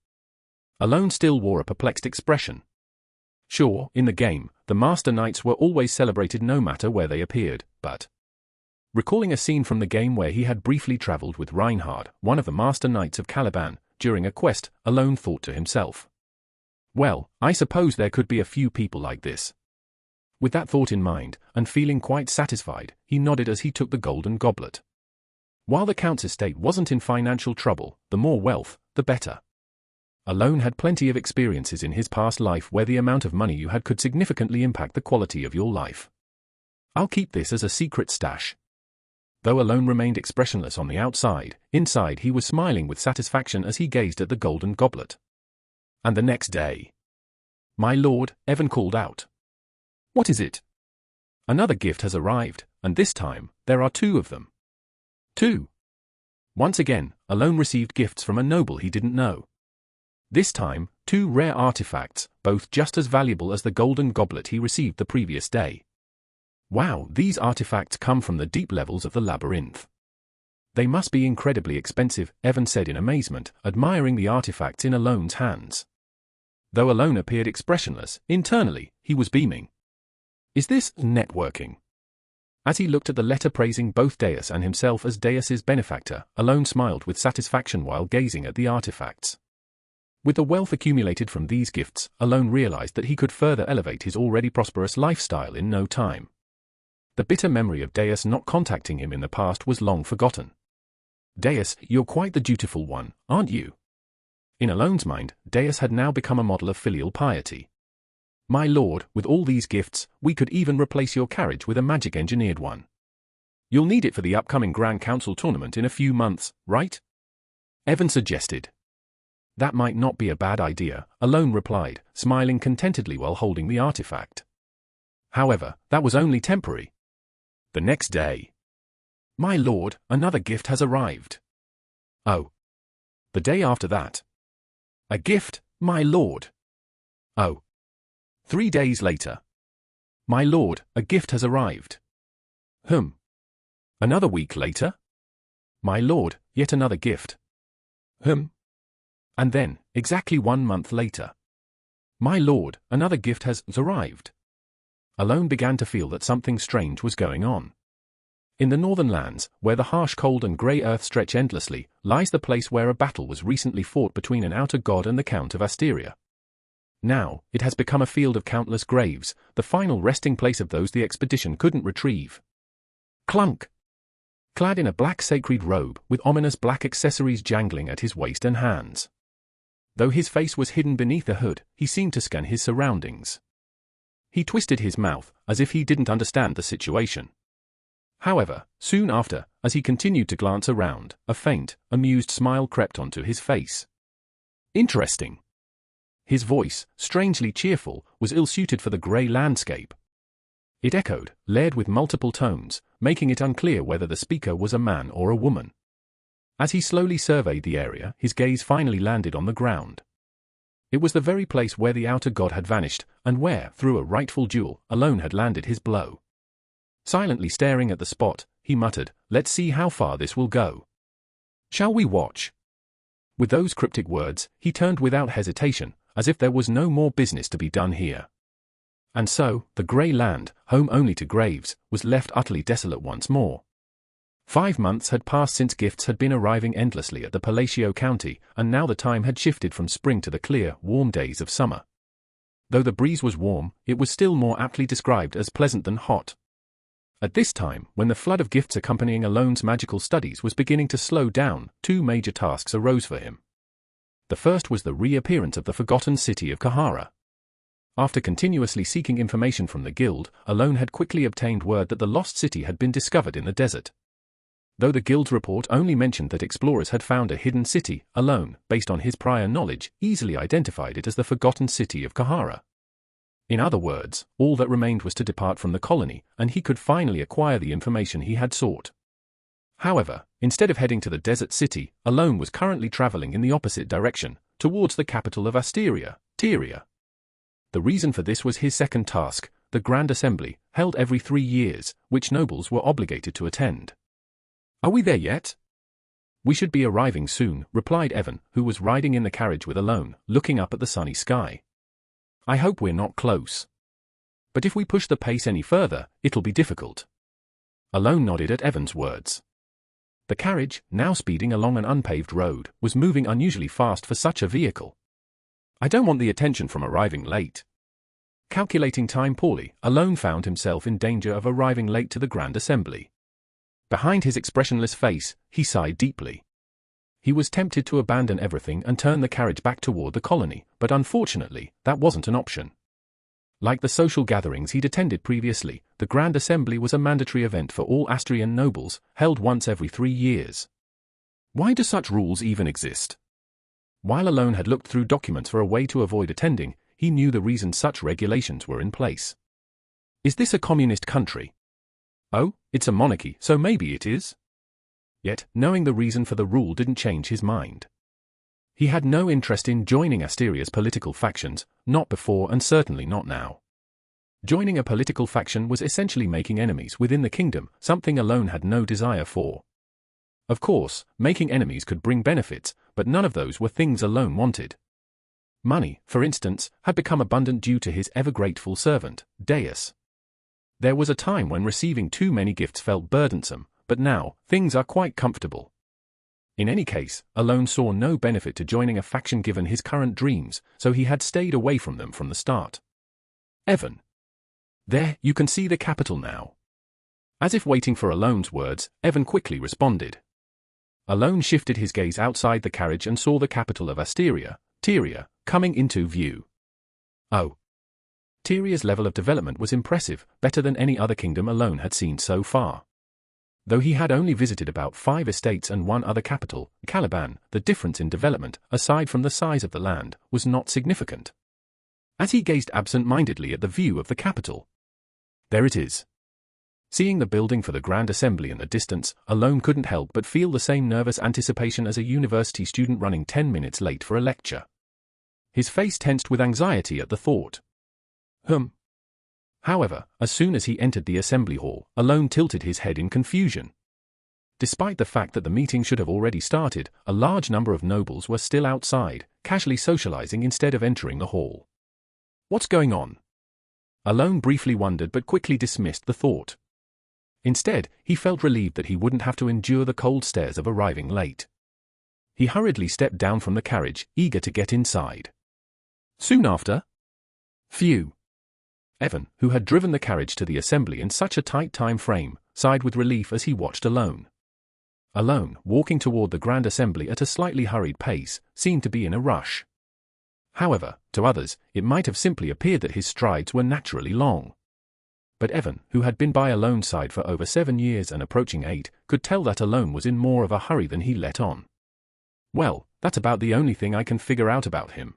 Alone still wore a perplexed expression. Sure, in the game, the Master Knights were always celebrated no matter where they appeared, but... Recalling a scene from the game where he had briefly traveled with Reinhard, one of the Master Knights of Caliban, during a quest, Alone thought to himself. Well, I suppose there could be a few people like this. With that thought in mind, and feeling quite satisfied, he nodded as he took the golden goblet. While the Count's estate wasn't in financial trouble, the more wealth, the better. Alone had plenty of experiences in his past life where the amount of money you had could significantly impact the quality of your life. I'll keep this as a secret stash. Though Alone remained expressionless on the outside, inside he was smiling with satisfaction as he gazed at the golden goblet. And the next day. My lord, Evan called out. What is it? Another gift has arrived, and this time, there are 2 of them. 2. Once again, Alone received gifts from a noble he didn't know. This time, 2 rare artifacts, both just as valuable as the golden goblet he received the previous day. Wow, these artifacts come from the deep levels of the labyrinth. They must be incredibly expensive, Evan said in amazement, admiring the artifacts in Alone's hands. Though Alone appeared expressionless, internally, he was beaming. Is this networking? As he looked at the letter praising both Deus and himself as Deus's benefactor, Alone smiled with satisfaction while gazing at the artifacts. With the wealth accumulated from these gifts, Alone realized that he could further elevate his already prosperous lifestyle in no time. The bitter memory of Deus not contacting him in the past was long forgotten. Deus, you're quite the dutiful one, aren't you? In Alone's mind, Deus had now become a model of filial piety. My lord, with all these gifts, we could even replace your carriage with a magic-engineered one. You'll need it for the upcoming Grand Council tournament in a few months, right? Evan suggested. That might not be a bad idea, Alone replied, smiling contentedly while holding the artifact. However, that was only temporary. The next day. My lord, another gift has arrived. Oh. The day after that. A gift, my lord. Oh. 3 days later. My lord, a gift has arrived. Another week later? My lord, yet another gift. And then, exactly 1 month later. My lord, another gift has arrived. Alone began to feel that something strange was going on. In the northern lands, where the harsh cold and grey earth stretch endlessly, lies the place where a battle was recently fought between an outer god and the Count of Asteria. Now, it has become a field of countless graves, the final resting place of those the expedition couldn't retrieve. Clunk! Clad in a black sacred robe, with ominous black accessories jangling at his waist and hands. Though his face was hidden beneath a hood, he seemed to scan his surroundings. He twisted his mouth, as if he didn't understand the situation. However, soon after, as he continued to glance around, a faint, amused smile crept onto his face. Interesting. His voice, strangely cheerful, was ill-suited for the grey landscape. It echoed, layered with multiple tones, making it unclear whether the speaker was a man or a woman. As he slowly surveyed the area, his gaze finally landed on the ground. It was the very place where the outer god had vanished, and where, through a rightful duel, Alone had landed his blow. Silently staring at the spot, he muttered, "Let's see how far this will go. Shall we watch?" With those cryptic words, he turned without hesitation, as if there was no more business to be done here. And so, the grey land, home only to graves, was left utterly desolate once more. 5 months had passed since gifts had been arriving endlessly at the Palacio County, and now the time had shifted from spring to the clear, warm days of summer. Though the breeze was warm, it was still more aptly described as pleasant than hot. At this time, when the flood of gifts accompanying Alone's magical studies was beginning to slow down, 2 major tasks arose for him. The first was the reappearance of the forgotten city of Kahara. After continuously seeking information from the guild, Alone had quickly obtained word that the lost city had been discovered in the desert. Though the guild's report only mentioned that explorers had found a hidden city, Alone, based on his prior knowledge, easily identified it as the forgotten city of Kahara. In other words, all that remained was to depart from the colony, and he could finally acquire the information he had sought. However, instead of heading to the desert city, Alone was currently traveling in the opposite direction, towards the capital of Asteria, Tyria. The reason for this was his second task, the Grand Assembly, held every 3 years, which nobles were obligated to attend. "Are we there yet?" "We should be arriving soon," replied Evan, who was riding in the carriage with Alone, looking up at the sunny sky. "I hope we're not close. But if we push the pace any further, it'll be difficult." Alone nodded at Evan's words. The carriage, now speeding along an unpaved road, was moving unusually fast for such a vehicle. "I don't want the attention from arriving late." Calculating time poorly, Alone found himself in danger of arriving late to the Grand Assembly. Behind his expressionless face, he sighed deeply. He was tempted to abandon everything and turn the carriage back toward the colony, but unfortunately, that wasn't an option. Like the social gatherings he'd attended previously, the Grand Assembly was a mandatory event for all Astrian nobles, held once every 3 years. Why do such rules even exist? While Alone had looked through documents for a way to avoid attending, he knew the reason such regulations were in place. Is this a communist country? Oh, it's a monarchy, so maybe it is? Yet, knowing the reason for the rule didn't change his mind. He had no interest in joining Asteria's political factions, not before and certainly not now. Joining a political faction was essentially making enemies within the kingdom, something Alone had no desire for. Of course, making enemies could bring benefits, but none of those were things Alone wanted. Money, for instance, had become abundant due to his ever-grateful servant, Deus. There was a time when receiving too many gifts felt burdensome, but now, things are quite comfortable. In any case, Alone saw no benefit to joining a faction given his current dreams, so he had stayed away from them from the start. Evan. There, you can see the capital now. As if waiting for Alone's words, Evan quickly responded. Alone shifted his gaze outside the carriage and saw the capital of Asteria, Tyria, coming into view. Oh. Tyria's level of development was impressive, better than any other kingdom Alone had seen so far. Though he had only visited about 5 estates and one other capital, Caliban, the difference in development, aside from the size of the land, was not significant. As he gazed absent-mindedly at the view of the capital. There it is. Seeing the building for the Grand Assembly in the distance, Alone couldn't help but feel the same nervous anticipation as a university student running 10 minutes late for a lecture. His face tensed with anxiety at the thought. However, as soon as he entered the assembly hall, Alone tilted his head in confusion. Despite the fact that the meeting should have already started, a large number of nobles were still outside, casually socializing instead of entering the hall. What's going on? Alone briefly wondered but quickly dismissed the thought. Instead, he felt relieved that he wouldn't have to endure the cold stares of arriving late. He hurriedly stepped down from the carriage, eager to get inside. Soon after? Phew. Evan, who had driven the carriage to the assembly in such a tight time frame, sighed with relief as he watched Alone. Alone, walking toward the Grand Assembly at a slightly hurried pace, seemed to be in a rush. However, to others, it might have simply appeared that his strides were naturally long. But Evan, who had been by Alone's side for over 7 years and approaching 8, could tell that Alone was in more of a hurry than he let on. Well, that's about the only thing I can figure out about him.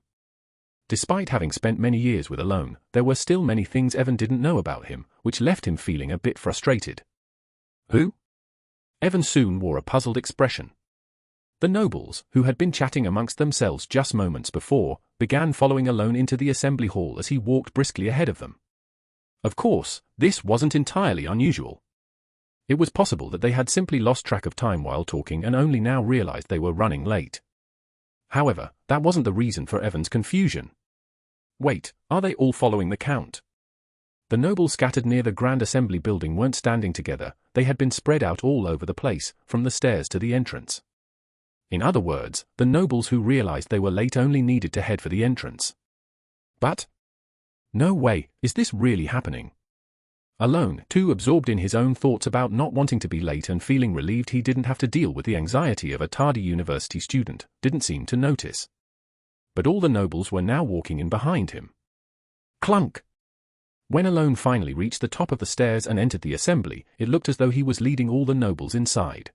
Despite having spent many years with Alone, there were still many things Evan didn't know about him, which left him feeling a bit frustrated. Who? Evan soon wore a puzzled expression. The nobles, who had been chatting amongst themselves just moments before, began following Alone into the assembly hall as he walked briskly ahead of them. Of course, this wasn't entirely unusual. It was possible that they had simply lost track of time while talking and only now realized they were running late. However, that wasn't the reason for Evan's confusion. Wait, are they all following the Count? The nobles scattered near the Grand Assembly building weren't standing together, they had been spread out all over the place, from the stairs to the entrance. In other words, the nobles who realized they were late only needed to head for the entrance. But? No way, is this really happening? Alone, too absorbed in his own thoughts about not wanting to be late and feeling relieved he didn't have to deal with the anxiety of a tardy university student, didn't seem to notice. But all the nobles were now walking in behind him. Clunk! When Alone finally reached the top of the stairs and entered the assembly, it looked as though he was leading all the nobles inside.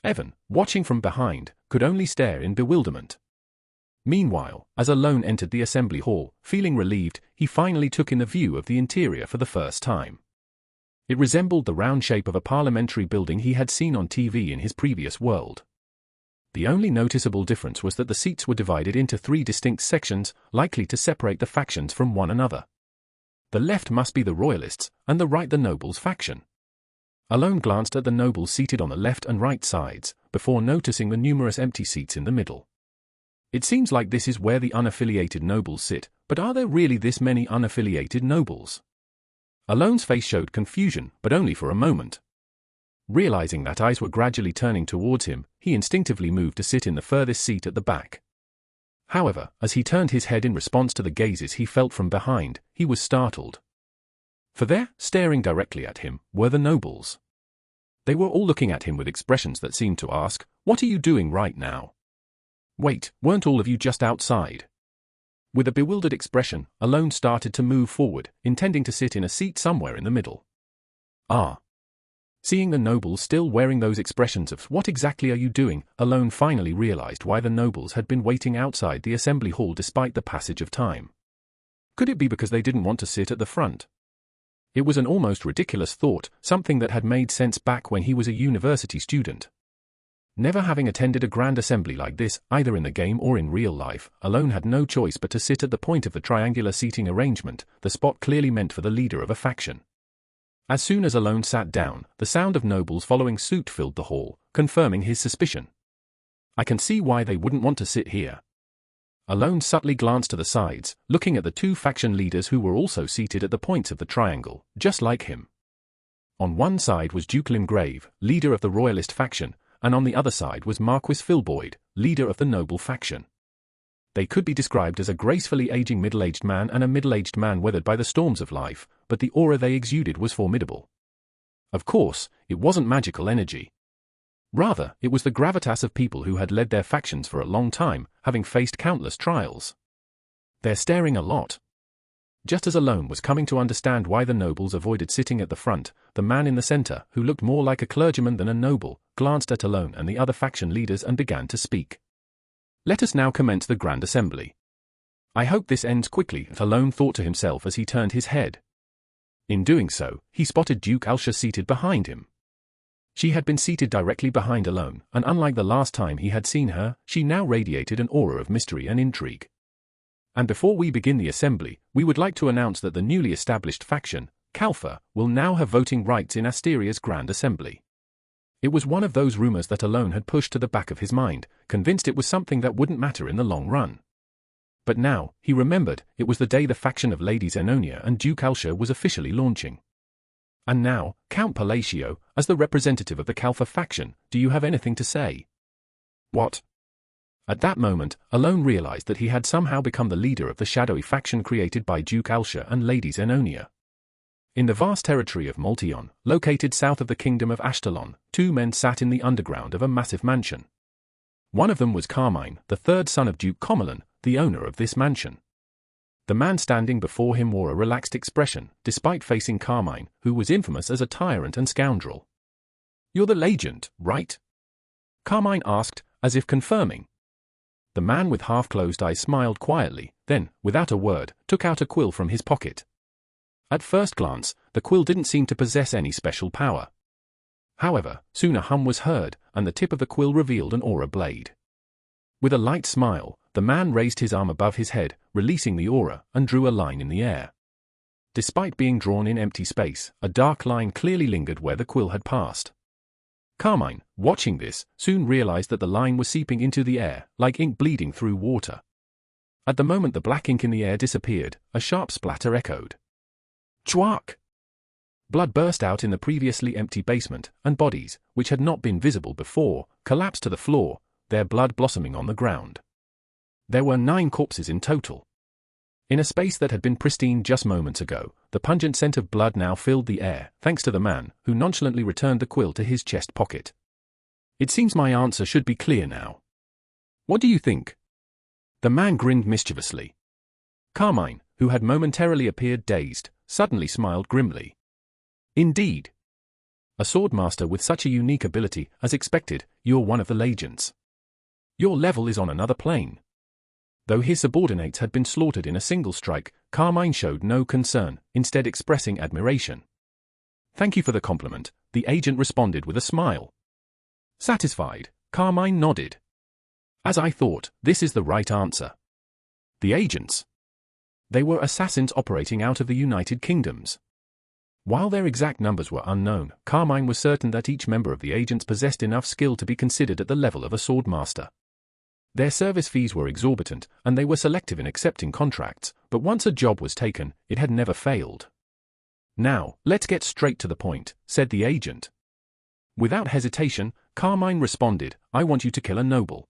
Evan, watching from behind, could only stare in bewilderment. Meanwhile, as Alone entered the assembly hall, feeling relieved, he finally took in the view of the interior for the first time. It resembled the round shape of a parliamentary building he had seen on TV in his previous world. The only noticeable difference was that the seats were divided into 3 distinct sections, likely to separate the factions from one another. The left must be the royalists, and the right the nobles faction. Alone glanced at the nobles seated on the left and right sides, before noticing the numerous empty seats in the middle. It seems like this is where the unaffiliated nobles sit, but are there really this many unaffiliated nobles? Alone's face showed confusion, but only for a moment. Realizing that eyes were gradually turning towards him, he instinctively moved to sit in the furthest seat at the back. However, as he turned his head in response to the gazes he felt from behind, he was startled. For there, staring directly at him, were the nobles. They were all looking at him with expressions that seemed to ask, "What are you doing right now?" Wait, weren't all of you just outside? With a bewildered expression, Alone started to move forward, intending to sit in a seat somewhere in the middle. Ah. Seeing the nobles still wearing those expressions of "What exactly are you doing?" Alone finally realized why the nobles had been waiting outside the assembly hall despite the passage of time. Could it be because they didn't want to sit at the front? It was an almost ridiculous thought, something that had made sense back when he was a university student. Never having attended a grand assembly like this, either in the game or in real life, Alone had no choice but to sit at the point of the triangular seating arrangement, the spot clearly meant for the leader of a faction. As soon as Alone sat down, the sound of nobles following suit filled the hall, confirming his suspicion. I can see why they wouldn't want to sit here. Alone subtly glanced to the sides, looking at the two faction leaders who were also seated at the points of the triangle, just like him. On one side was Duke Limgrave, leader of the Royalist faction, and on the other side was Marquis Filboid, leader of the noble faction. They could be described as a gracefully aging middle-aged man and a middle-aged man weathered by the storms of life, but the aura they exuded was formidable. Of course, it wasn't magical energy. Rather, it was the gravitas of people who had led their factions for a long time, having faced countless trials. They're staring a lot. Just as Alone was coming to understand why the nobles avoided sitting at the front, the man in the center, who looked more like a clergyman than a noble, glanced at Alone and the other faction leaders and began to speak. Let us now commence the Grand Assembly. I hope this ends quickly, Alone thought to himself as he turned his head. In doing so, he spotted Duke Alsha seated behind him. She had been seated directly behind Alone, and unlike the last time he had seen her, she now radiated an aura of mystery and intrigue. And before we begin the assembly, we would like to announce that the newly established faction, Kalfa, will now have voting rights in Asteria's Grand Assembly. It was one of those rumors that Alone had pushed to the back of his mind, convinced it was something that wouldn't matter in the long run. But now, he remembered, it was the day the faction of Lady Zenonia and Duke Alsha was officially launching. And now, Count Palatio, as the representative of the Kalfa faction, do you have anything to say? What? At that moment, Alone realized that he had somehow become the leader of the shadowy faction created by Duke Alsha and Lady Zenonia. In the vast territory of Multion, located south of the kingdom of Ashtalon, two men sat in the underground of a massive mansion. One of them was Carmine, the third son of Duke Comelin, the owner of this mansion. The man standing before him wore a relaxed expression, despite facing Carmine, who was infamous as a tyrant and scoundrel. "You're the legend, right?" Carmine asked, as if confirming. The man with half-closed eyes smiled quietly, then, without a word, took out a quill from his pocket. At first glance, the quill didn't seem to possess any special power. However, soon a hum was heard, and the tip of the quill revealed an aura blade. With a light smile, the man raised his arm above his head, releasing the aura, and drew a line in the air. Despite being drawn in empty space, a dark line clearly lingered where the quill had passed. Carmine, watching this, soon realized that the line was seeping into the air, like ink bleeding through water. At the moment the black ink in the air disappeared, a sharp splatter echoed. Chwak! Blood burst out in the previously empty basement, and bodies, which had not been visible before, collapsed to the floor, their blood blossoming on the ground. There were 9 corpses in total. In a space that had been pristine just moments ago, the pungent scent of blood now filled the air, thanks to the man, who nonchalantly returned the quill to his chest pocket. It seems my answer should be clear now. What do you think? The man grinned mischievously. Carmine, who had momentarily appeared dazed, suddenly smiled grimly. Indeed. A swordmaster with such a unique ability, as expected, you're one of the legends. Your level is on another plane. Though his subordinates had been slaughtered in a single strike, Carmine showed no concern, instead expressing admiration. Thank you for the compliment, the agent responded with a smile. Satisfied, Carmine nodded. As I thought, this is the right answer. The agents. They were assassins operating out of the United Kingdoms. While their exact numbers were unknown, Carmine was certain that each member of the agents possessed enough skill to be considered at the level of a swordmaster. Their service fees were exorbitant, and they were selective in accepting contracts, but once a job was taken, it had never failed. Now, let's get straight to the point, said the agent. Without hesitation, Carmine responded, I want you to kill a noble.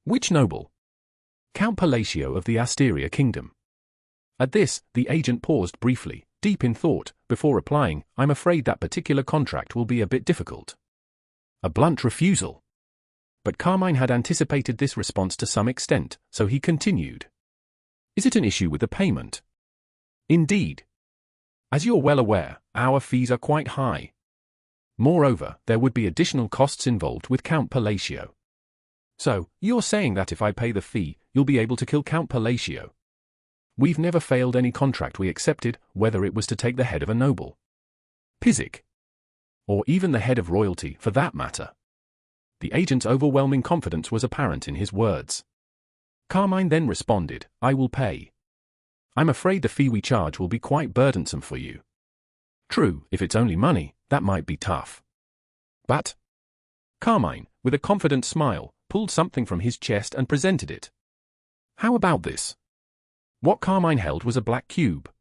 Which noble? Count Palatio of the Asteria Kingdom. At this, the agent paused briefly, deep in thought, before replying, I'm afraid that particular contract will be a bit difficult. A blunt refusal. But Carmine had anticipated this response to some extent, so he continued. Is it an issue with the payment? Indeed. As you're well aware, our fees are quite high. Moreover, there would be additional costs involved with Count Palatio. So, you're saying that if I pay the fee, you'll be able to kill Count Palatio. We've never failed any contract we accepted, whether it was to take the head of a noble, Pizik, or even the head of royalty, for that matter. The agent's overwhelming confidence was apparent in his words. Carmine then responded, "I will pay. I'm afraid the fee we charge will be quite burdensome for you. True, if it's only money, that might be tough. But..." Carmine, with a confident smile, pulled something from his chest and presented it. "How about this?" What Carmine held was a black cube.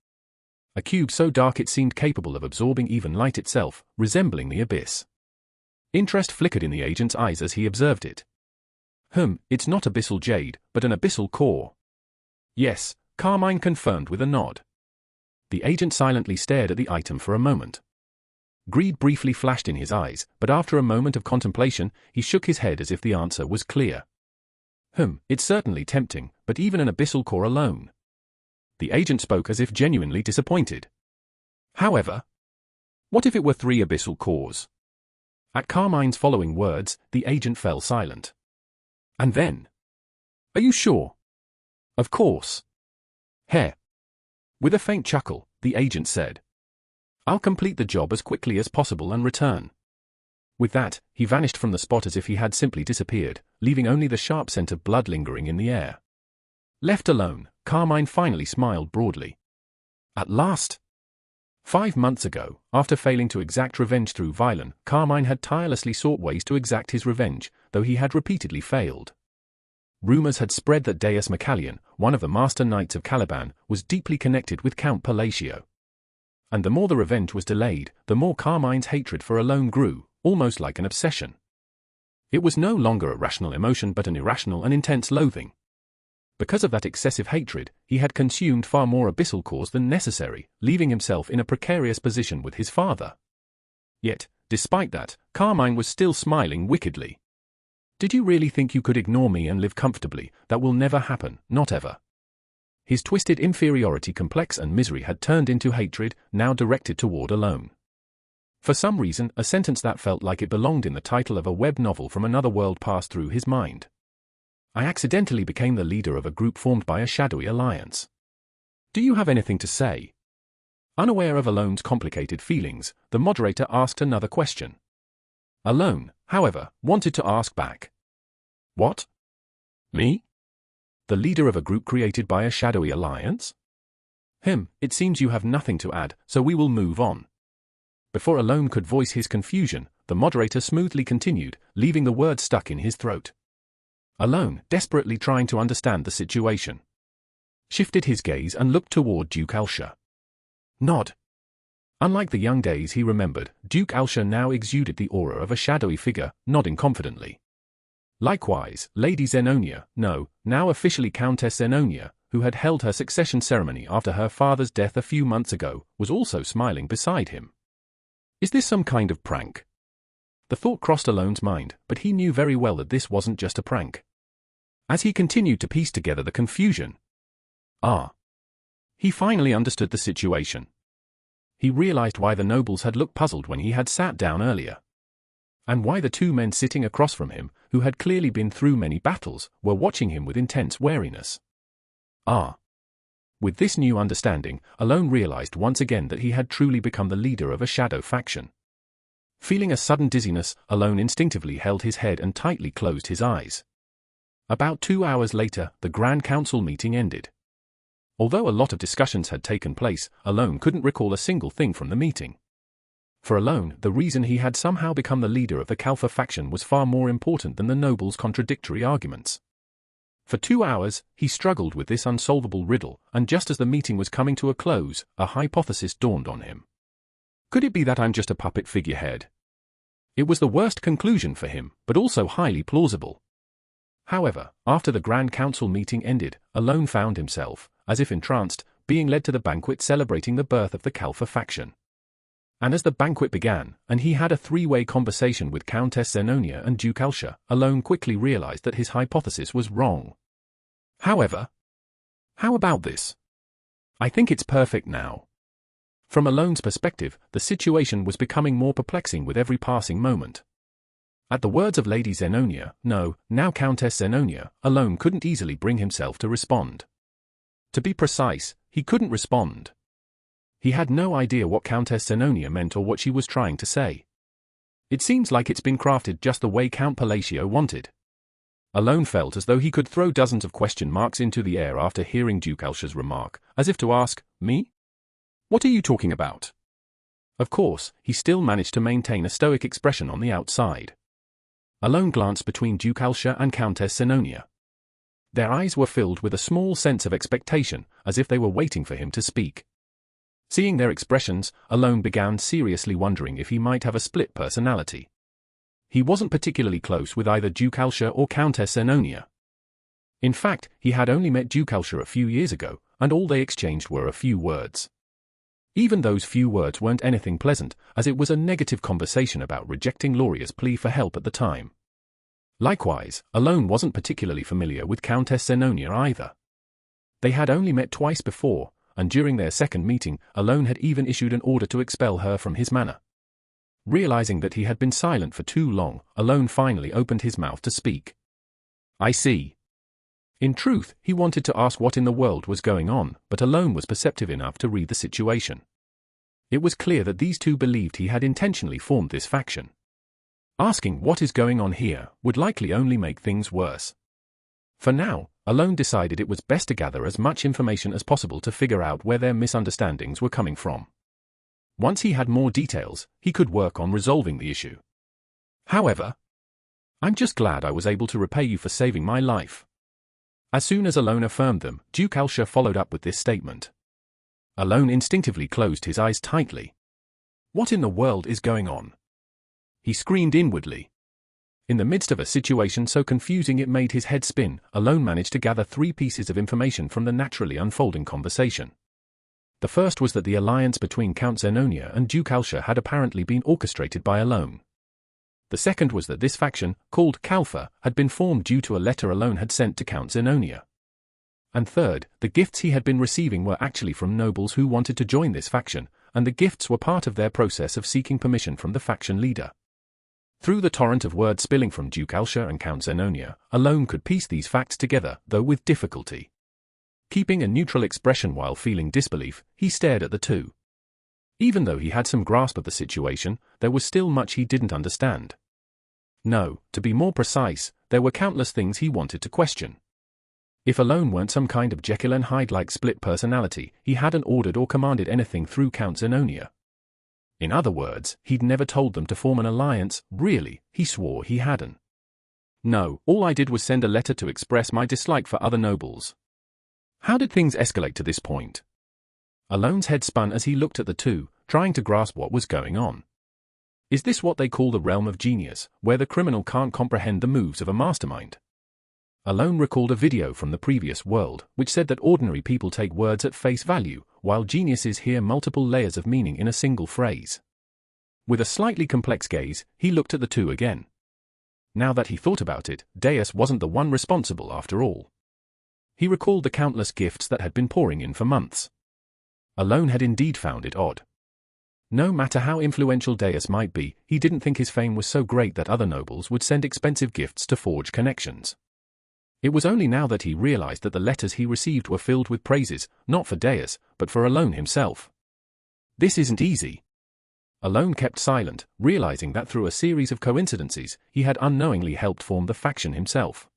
A cube so dark it seemed capable of absorbing even light itself, resembling the abyss. Interest flickered in the agent's eyes as he observed it. It's not abyssal jade, but an abyssal core." "Yes," Carmine confirmed with a nod. The agent silently stared at the item for a moment. Greed briefly flashed in his eyes, but after a moment of contemplation, he shook his head as if the answer was clear. It's certainly tempting, but even an abyssal core alone." The agent spoke as if genuinely disappointed. "However, what if it were 3 abyssal cores?" At Carmine's following words, the agent fell silent. "And then?" "Are you sure?" "Of course." "Heh." With a faint chuckle, the agent said, "I'll complete the job as quickly as possible and return." With that, he vanished from the spot as if he had simply disappeared, leaving only the sharp scent of blood lingering in the air. Left alone, Carmine finally smiled broadly. At last! 5 months ago, after failing to exact revenge through Violin, Carmine had tirelessly sought ways to exact his revenge, though he had repeatedly failed. Rumors had spread that Deus Macallion, one of the master knights of Caliban, was deeply connected with Count Palacio. And the more the revenge was delayed, the more Carmine's hatred for Alone grew, almost like an obsession. It was no longer a rational emotion but an irrational and intense loathing. Because of that excessive hatred, he had consumed far more abyssal cores than necessary, leaving himself in a precarious position with his father. Yet, despite that, Carmine was still smiling wickedly. "Did you really think you could ignore me and live comfortably? That will never happen, not ever." His twisted inferiority complex and misery had turned into hatred, now directed toward Alone. For some reason, a sentence that felt like it belonged in the title of a web novel from another world passed through his mind. "I accidentally became the leader of a group formed by a shadowy alliance. Do you have anything to say?" Unaware of Alone's complicated feelings, the moderator asked another question. Alone, however, wanted to ask back. "What? Me? The leader of a group created by a shadowy alliance? It seems you have nothing to add, so we will move on." Before Alone could voice his confusion, the moderator smoothly continued, leaving the words stuck in his throat. Alone, desperately trying to understand the situation, shifted his gaze and looked toward Duke Alsha. Nod. Unlike the young days he remembered, Duke Alsha now exuded the aura of a shadowy figure, nodding confidently. Likewise, Lady Zenonia, now officially Countess Zenonia, who had held her succession ceremony after her father's death a few months ago, was also smiling beside him. Is this some kind of prank? The thought crossed Alone's mind, but he knew very well that this wasn't just a prank. As he continued to piece together the confusion, he finally understood the situation. He realized why the nobles had looked puzzled when he had sat down earlier. And why the 2 men sitting across from him, who had clearly been through many battles, were watching him with intense wariness. With this new understanding, Alone realized once again that he had truly become the leader of a shadow faction. Feeling a sudden dizziness, Alone instinctively held his head and tightly closed his eyes. About 2 hours later, the Grand Council meeting ended. Although a lot of discussions had taken place, Alone couldn't recall a single thing from the meeting. For Alone, the reason he had somehow become the leader of the Kalfa faction was far more important than the nobles' contradictory arguments. For 2 hours, he struggled with this unsolvable riddle, and just as the meeting was coming to a close, a hypothesis dawned on him. Could it be that I'm just a puppet figurehead? It was the worst conclusion for him, but also highly plausible. However, after the Grand Council meeting ended, Alone found himself, as if entranced, being led to the banquet celebrating the birth of the Kalfa faction. And as the banquet began, and he had a 3-way conversation with Countess Zenonia and Duke Alsha, Alone quickly realized that his hypothesis was wrong. However, how about this? I think it's perfect now. From Alone's perspective, the situation was becoming more perplexing with every passing moment. At the words of Lady Zenonia, now Countess Zenonia, Alone couldn't easily bring himself to respond. To be precise, he couldn't respond. He had no idea what Countess Zenonia meant or what she was trying to say. It seems like it's been crafted just the way Count Palacio wanted. Alone felt as though he could throw dozens of question marks into the air after hearing Duke Elsha's remark, as if to ask, "Me? What are you talking about?" Of course, he still managed to maintain a stoic expression on the outside. Alone glanced between Duke Elsha and Countess Zenonia. Their eyes were filled with a small sense of expectation, as if they were waiting for him to speak. Seeing their expressions, Alone began seriously wondering if he might have a split personality. He wasn't particularly close with either Duke Elsha or Countess Zenonia. In fact, he had only met Duke Elsha a few years ago, and all they exchanged were a few words. Even those few words weren't anything pleasant, as it was a negative conversation about rejecting Lauria's plea for help at the time. Likewise, Alone wasn't particularly familiar with Countess Zenonia either. They had only met twice before, and during their second meeting, Alone had even issued an order to expel her from his manor. Realizing that he had been silent for too long, Alone finally opened his mouth to speak. "I see." In truth, he wanted to ask what in the world was going on, but Alone was perceptive enough to read the situation. It was clear that these two believed he had intentionally formed this faction. Asking what is going on here would likely only make things worse. For now, Alone decided it was best to gather as much information as possible to figure out where their misunderstandings were coming from. Once he had more details, he could work on resolving the issue. "However, I'm just glad I was able to repay you for saving my life." As soon as Alone affirmed them, Duke Elsha followed up with this statement. Alone instinctively closed his eyes tightly. What in the world is going on? He screamed inwardly. In the midst of a situation so confusing it made his head spin, Alone managed to gather 3 pieces of information from the naturally unfolding conversation. The first was that the alliance between Count Zenonia and Duke Elsha had apparently been orchestrated by Alone. The second was that this faction, called Kalfa, had been formed due to a letter Alone had sent to Count Zenonia. And third, the gifts he had been receiving were actually from nobles who wanted to join this faction, and the gifts were part of their process of seeking permission from the faction leader. Through the torrent of words spilling from Duke Elsha and Count Zenonia, Alone could piece these facts together, though with difficulty. Keeping a neutral expression while feeling disbelief, he stared at the two. Even though he had some grasp of the situation, there was still much he didn't understand. No, to be more precise, there were countless things he wanted to question. If Alone weren't some kind of Jekyll and Hyde-like split personality, he hadn't ordered or commanded anything through Count Zenonia. In other words, he'd never told them to form an alliance. Really, he swore he hadn't. "No, all I did was send a letter to express my dislike for other nobles." How did things escalate to this point? Alone's head spun as he looked at the two, trying to grasp what was going on. Is this what they call the realm of genius, where the criminal can't comprehend the moves of a mastermind? Alone recalled a video from the previous world, which said that ordinary people take words at face value, while geniuses hear multiple layers of meaning in a single phrase. With a slightly complex gaze, he looked at the two again. Now that he thought about it, Deus wasn't the one responsible after all. He recalled the countless gifts that had been pouring in for months. Alone had indeed found it odd. No matter how influential Deus might be, he didn't think his fame was so great that other nobles would send expensive gifts to forge connections. It was only now that he realized that the letters he received were filled with praises, not for Deus, but for Alone himself. This isn't easy. Alone kept silent, realizing that through a series of coincidences, he had unknowingly helped form the faction himself.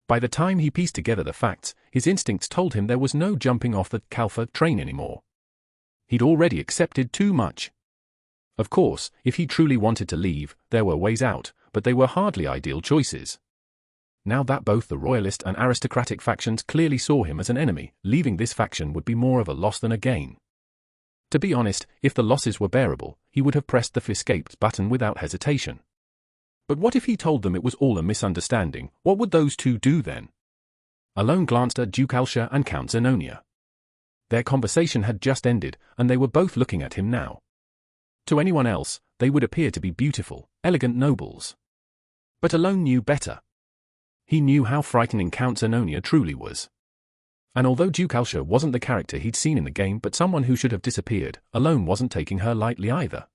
By the time he pieced together the facts, his instincts told him there was no jumping off the Kalfa train anymore. He'd already accepted too much. Of course, if he truly wanted to leave, there were ways out, but they were hardly ideal choices. Now that both the royalist and aristocratic factions clearly saw him as an enemy, leaving this faction would be more of a loss than a gain. To be honest, if the losses were bearable, he would have pressed the escape button without hesitation. But what if he told them it was all a misunderstanding? What would those two do then? Alone glanced at Duke Elsha and Count Zenonia. Their conversation had just ended, and they were both looking at him now. To anyone else, they would appear to be beautiful, elegant nobles. But Alone knew better. He knew how frightening Count Zenonia truly was. And although Duke Elsha wasn't the character he'd seen in the game but someone who should have disappeared, Alone wasn't taking her lightly either.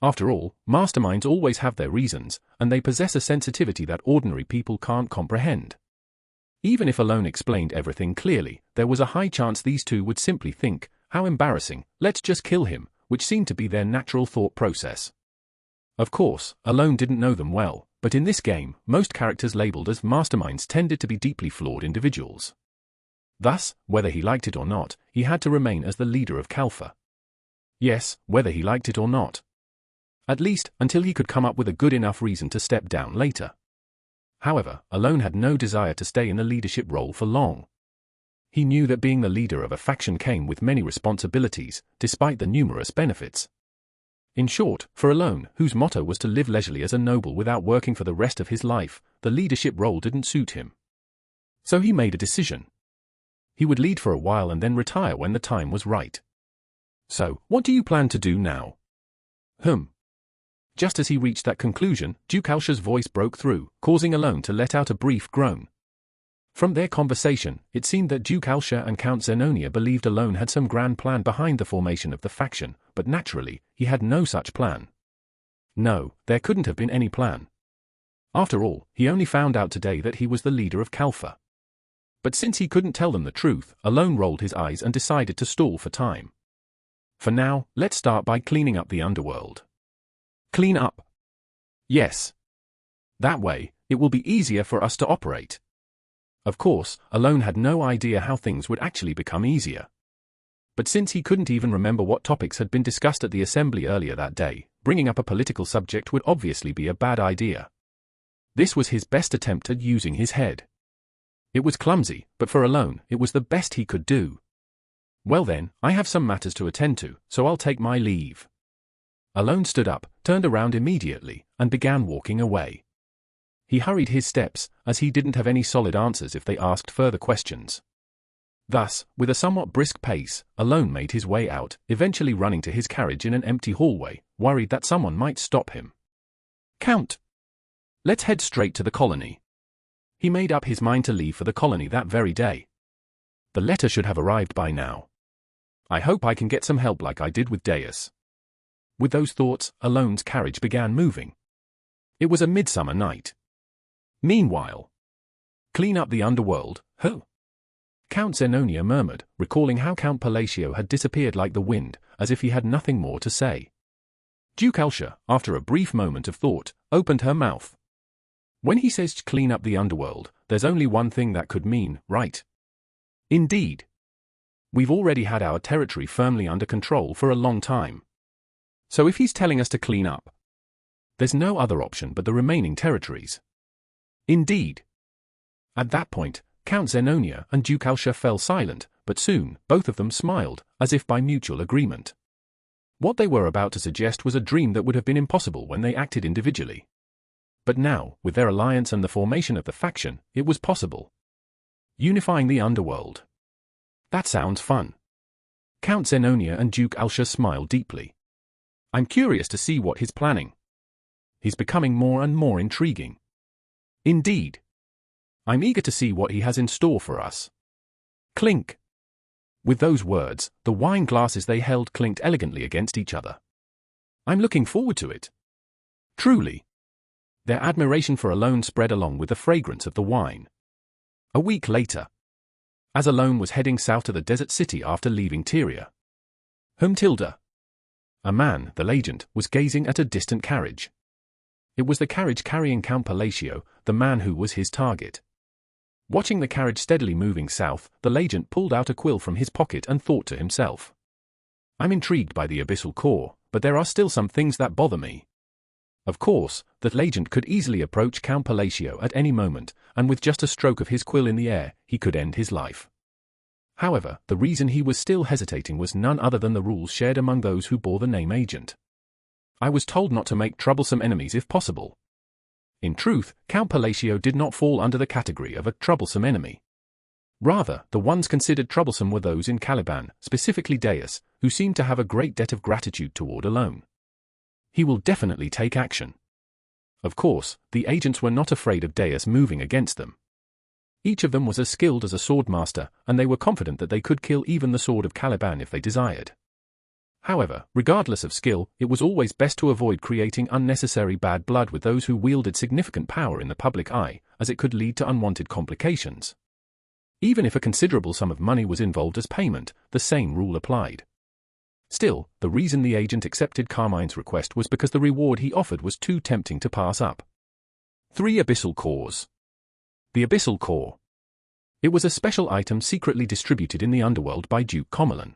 After all, masterminds always have their reasons, and they possess a sensitivity that ordinary people can't comprehend. Even if Alone explained everything clearly, there was a high chance these two would simply think, "How embarrassing, let's just kill him," which seemed to be their natural thought process. Of course, Alone didn't know them well, but in this game, most characters labeled as masterminds tended to be deeply flawed individuals. Thus, whether he liked it or not, he had to remain as the leader of Kalfa. Yes, whether he liked it or not. At least, until he could come up with a good enough reason to step down later. However, Alone had no desire to stay in the leadership role for long. He knew that being the leader of a faction came with many responsibilities, despite the numerous benefits. In short, for Alone, whose motto was to live leisurely as a noble without working for the rest of his life, the leadership role didn't suit him. So he made a decision. He would lead for a while and then retire when the time was right. So, what do you plan to do now? Just as he reached that conclusion, Duke Alsha's voice broke through, causing Alone to let out a brief groan. From their conversation, it seemed that Duke Alsha and Count Zenonia believed Alone had some grand plan behind the formation of the faction, but naturally, he had no such plan. No, there couldn't have been any plan. After all, he only found out today that he was the leader of Kalfa. But since he couldn't tell them the truth, Alone rolled his eyes and decided to stall for time. For now, let's start by cleaning up the underworld. Clean up? Yes. That way, it will be easier for us to operate. Of course, Alone had no idea how things would actually become easier. But since he couldn't even remember what topics had been discussed at the assembly earlier that day, bringing up a political subject would obviously be a bad idea. This was his best attempt at using his head. It was clumsy, but for Alone, it was the best he could do. Well then, I have some matters to attend to, so I'll take my leave. Alone stood up, turned around immediately, and began walking away. He hurried his steps, as he didn't have any solid answers if they asked further questions. Thus, with a somewhat brisk pace, Alone made his way out, eventually running to his carriage in an empty hallway, worried that someone might stop him. Count! Let's head straight to the colony. He made up his mind to leave for the colony that very day. The letter should have arrived by now. I hope I can get some help like I did with Deus. With those thoughts, Alone's carriage began moving. It was a midsummer night. Meanwhile, clean up the underworld, huh? Count Zenonia murmured, recalling how Count Palacio had disappeared like the wind, as if he had nothing more to say. Duke Alsha, after a brief moment of thought, opened her mouth. When he says clean up the underworld, there's only one thing that could mean, right? Indeed. We've already had our territory firmly under control for a long time. So if he's telling us to clean up, there's no other option but the remaining territories. Indeed. At that point, Count Zenonia and Duke Alsha fell silent, but soon, both of them smiled, as if by mutual agreement. What they were about to suggest was a dream that would have been impossible when they acted individually. But now, with their alliance and the formation of the faction, it was possible. Unifying the underworld. That sounds fun. Count Zenonia and Duke Alsha smiled deeply. I'm curious to see what he's planning. He's becoming more and more intriguing. Indeed. I'm eager to see what he has in store for us. Clink. With those words, the wine glasses they held clinked elegantly against each other. I'm looking forward to it. Truly. Their admiration for Alone spread along with the fragrance of the wine. A week later, as Alone was heading south to the desert city after leaving Tyria, Tilda. A man, the agent, was gazing at a distant carriage. It was the carriage carrying Count Palacio, the man who was his target. Watching the carriage steadily moving south, the agent pulled out a quill from his pocket and thought to himself. I'm intrigued by the Abyssal Core, but there are still some things that bother me. Of course, the agent could easily approach Count Palacio at any moment, and with just a stroke of his quill in the air, he could end his life. However, the reason he was still hesitating was none other than the rules shared among those who bore the name agent. I was told not to make troublesome enemies if possible. In truth, Count Palacio did not fall under the category of a troublesome enemy. Rather, the ones considered troublesome were those in Caliban, specifically Deus, who seemed to have a great debt of gratitude toward Alone. He will definitely take action. Of course, the agents were not afraid of Deus moving against them. Each of them was as skilled as a swordmaster, and they were confident that they could kill even the sword of Caliban if they desired. However, regardless of skill, it was always best to avoid creating unnecessary bad blood with those who wielded significant power in the public eye, as it could lead to unwanted complications. Even if a considerable sum of money was involved as payment, the same rule applied. Still, the reason the agent accepted Carmine's request was because the reward he offered was too tempting to pass up. 3 Abyssal Cores. The Abyssal Core. It was a special item secretly distributed in the underworld by Duke Commerlin.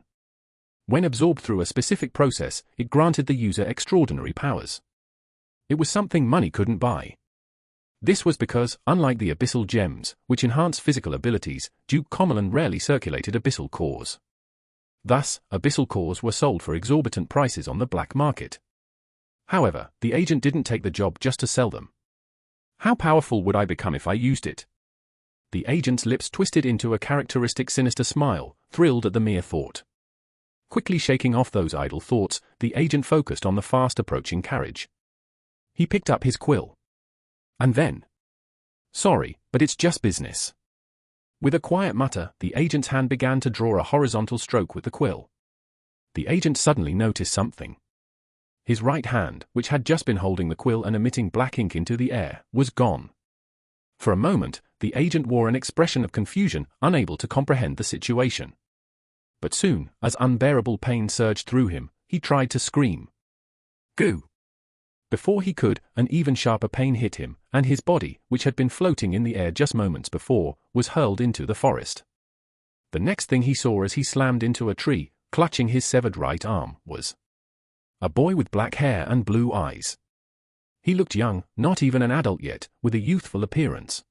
When absorbed through a specific process, it granted the user extraordinary powers. It was something money couldn't buy. This was because, unlike the Abyssal Gems, which enhance physical abilities, Duke Commerlin rarely circulated Abyssal Cores. Thus, Abyssal Cores were sold for exorbitant prices on the black market. However, the agent didn't take the job just to sell them. How powerful would I become if I used it? The agent's lips twisted into a characteristic sinister smile, thrilled at the mere thought. Quickly shaking off those idle thoughts, the agent focused on the fast-approaching carriage. He picked up his quill. And then, "Sorry, but it's just business." With a quiet mutter, the agent's hand began to draw a horizontal stroke with the quill. The agent suddenly noticed something. His right hand, which had just been holding the quill and emitting black ink into the air, was gone. For a moment, the agent wore an expression of confusion, unable to comprehend the situation. But soon, as unbearable pain surged through him, he tried to scream. "Goo!" Before he could, an even sharper pain hit him, and his body, which had been floating in the air just moments before, was hurled into the forest. The next thing he saw as he slammed into a tree, clutching his severed right arm, was a boy with black hair and blue eyes. He looked young, not even an adult yet, with a youthful appearance.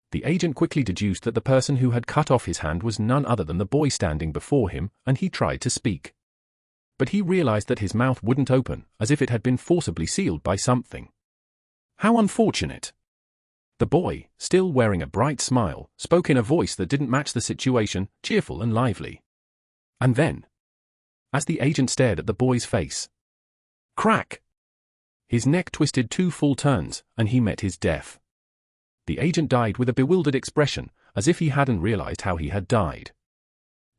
The agent quickly deduced that the person who had cut off his hand was none other than the boy standing before him, and he tried to speak. But he realized that his mouth wouldn't open, as if it had been forcibly sealed by something. How unfortunate! The boy, still wearing a bright smile, spoke in a voice that didn't match the situation, cheerful and lively. And then, as the agent stared at the boy's face, crack! His neck twisted 2 full turns, and he met his death. The agent died with a bewildered expression, as if he hadn't realized how he had died.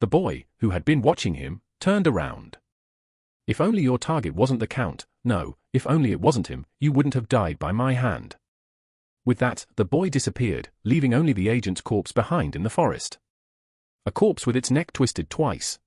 The boy, who had been watching him, turned around. "If only your target wasn't the Count, no, if only it wasn't him, you wouldn't have died by my hand." With that, the boy disappeared, leaving only the agent's corpse behind in the forest. A corpse with its neck twisted twice.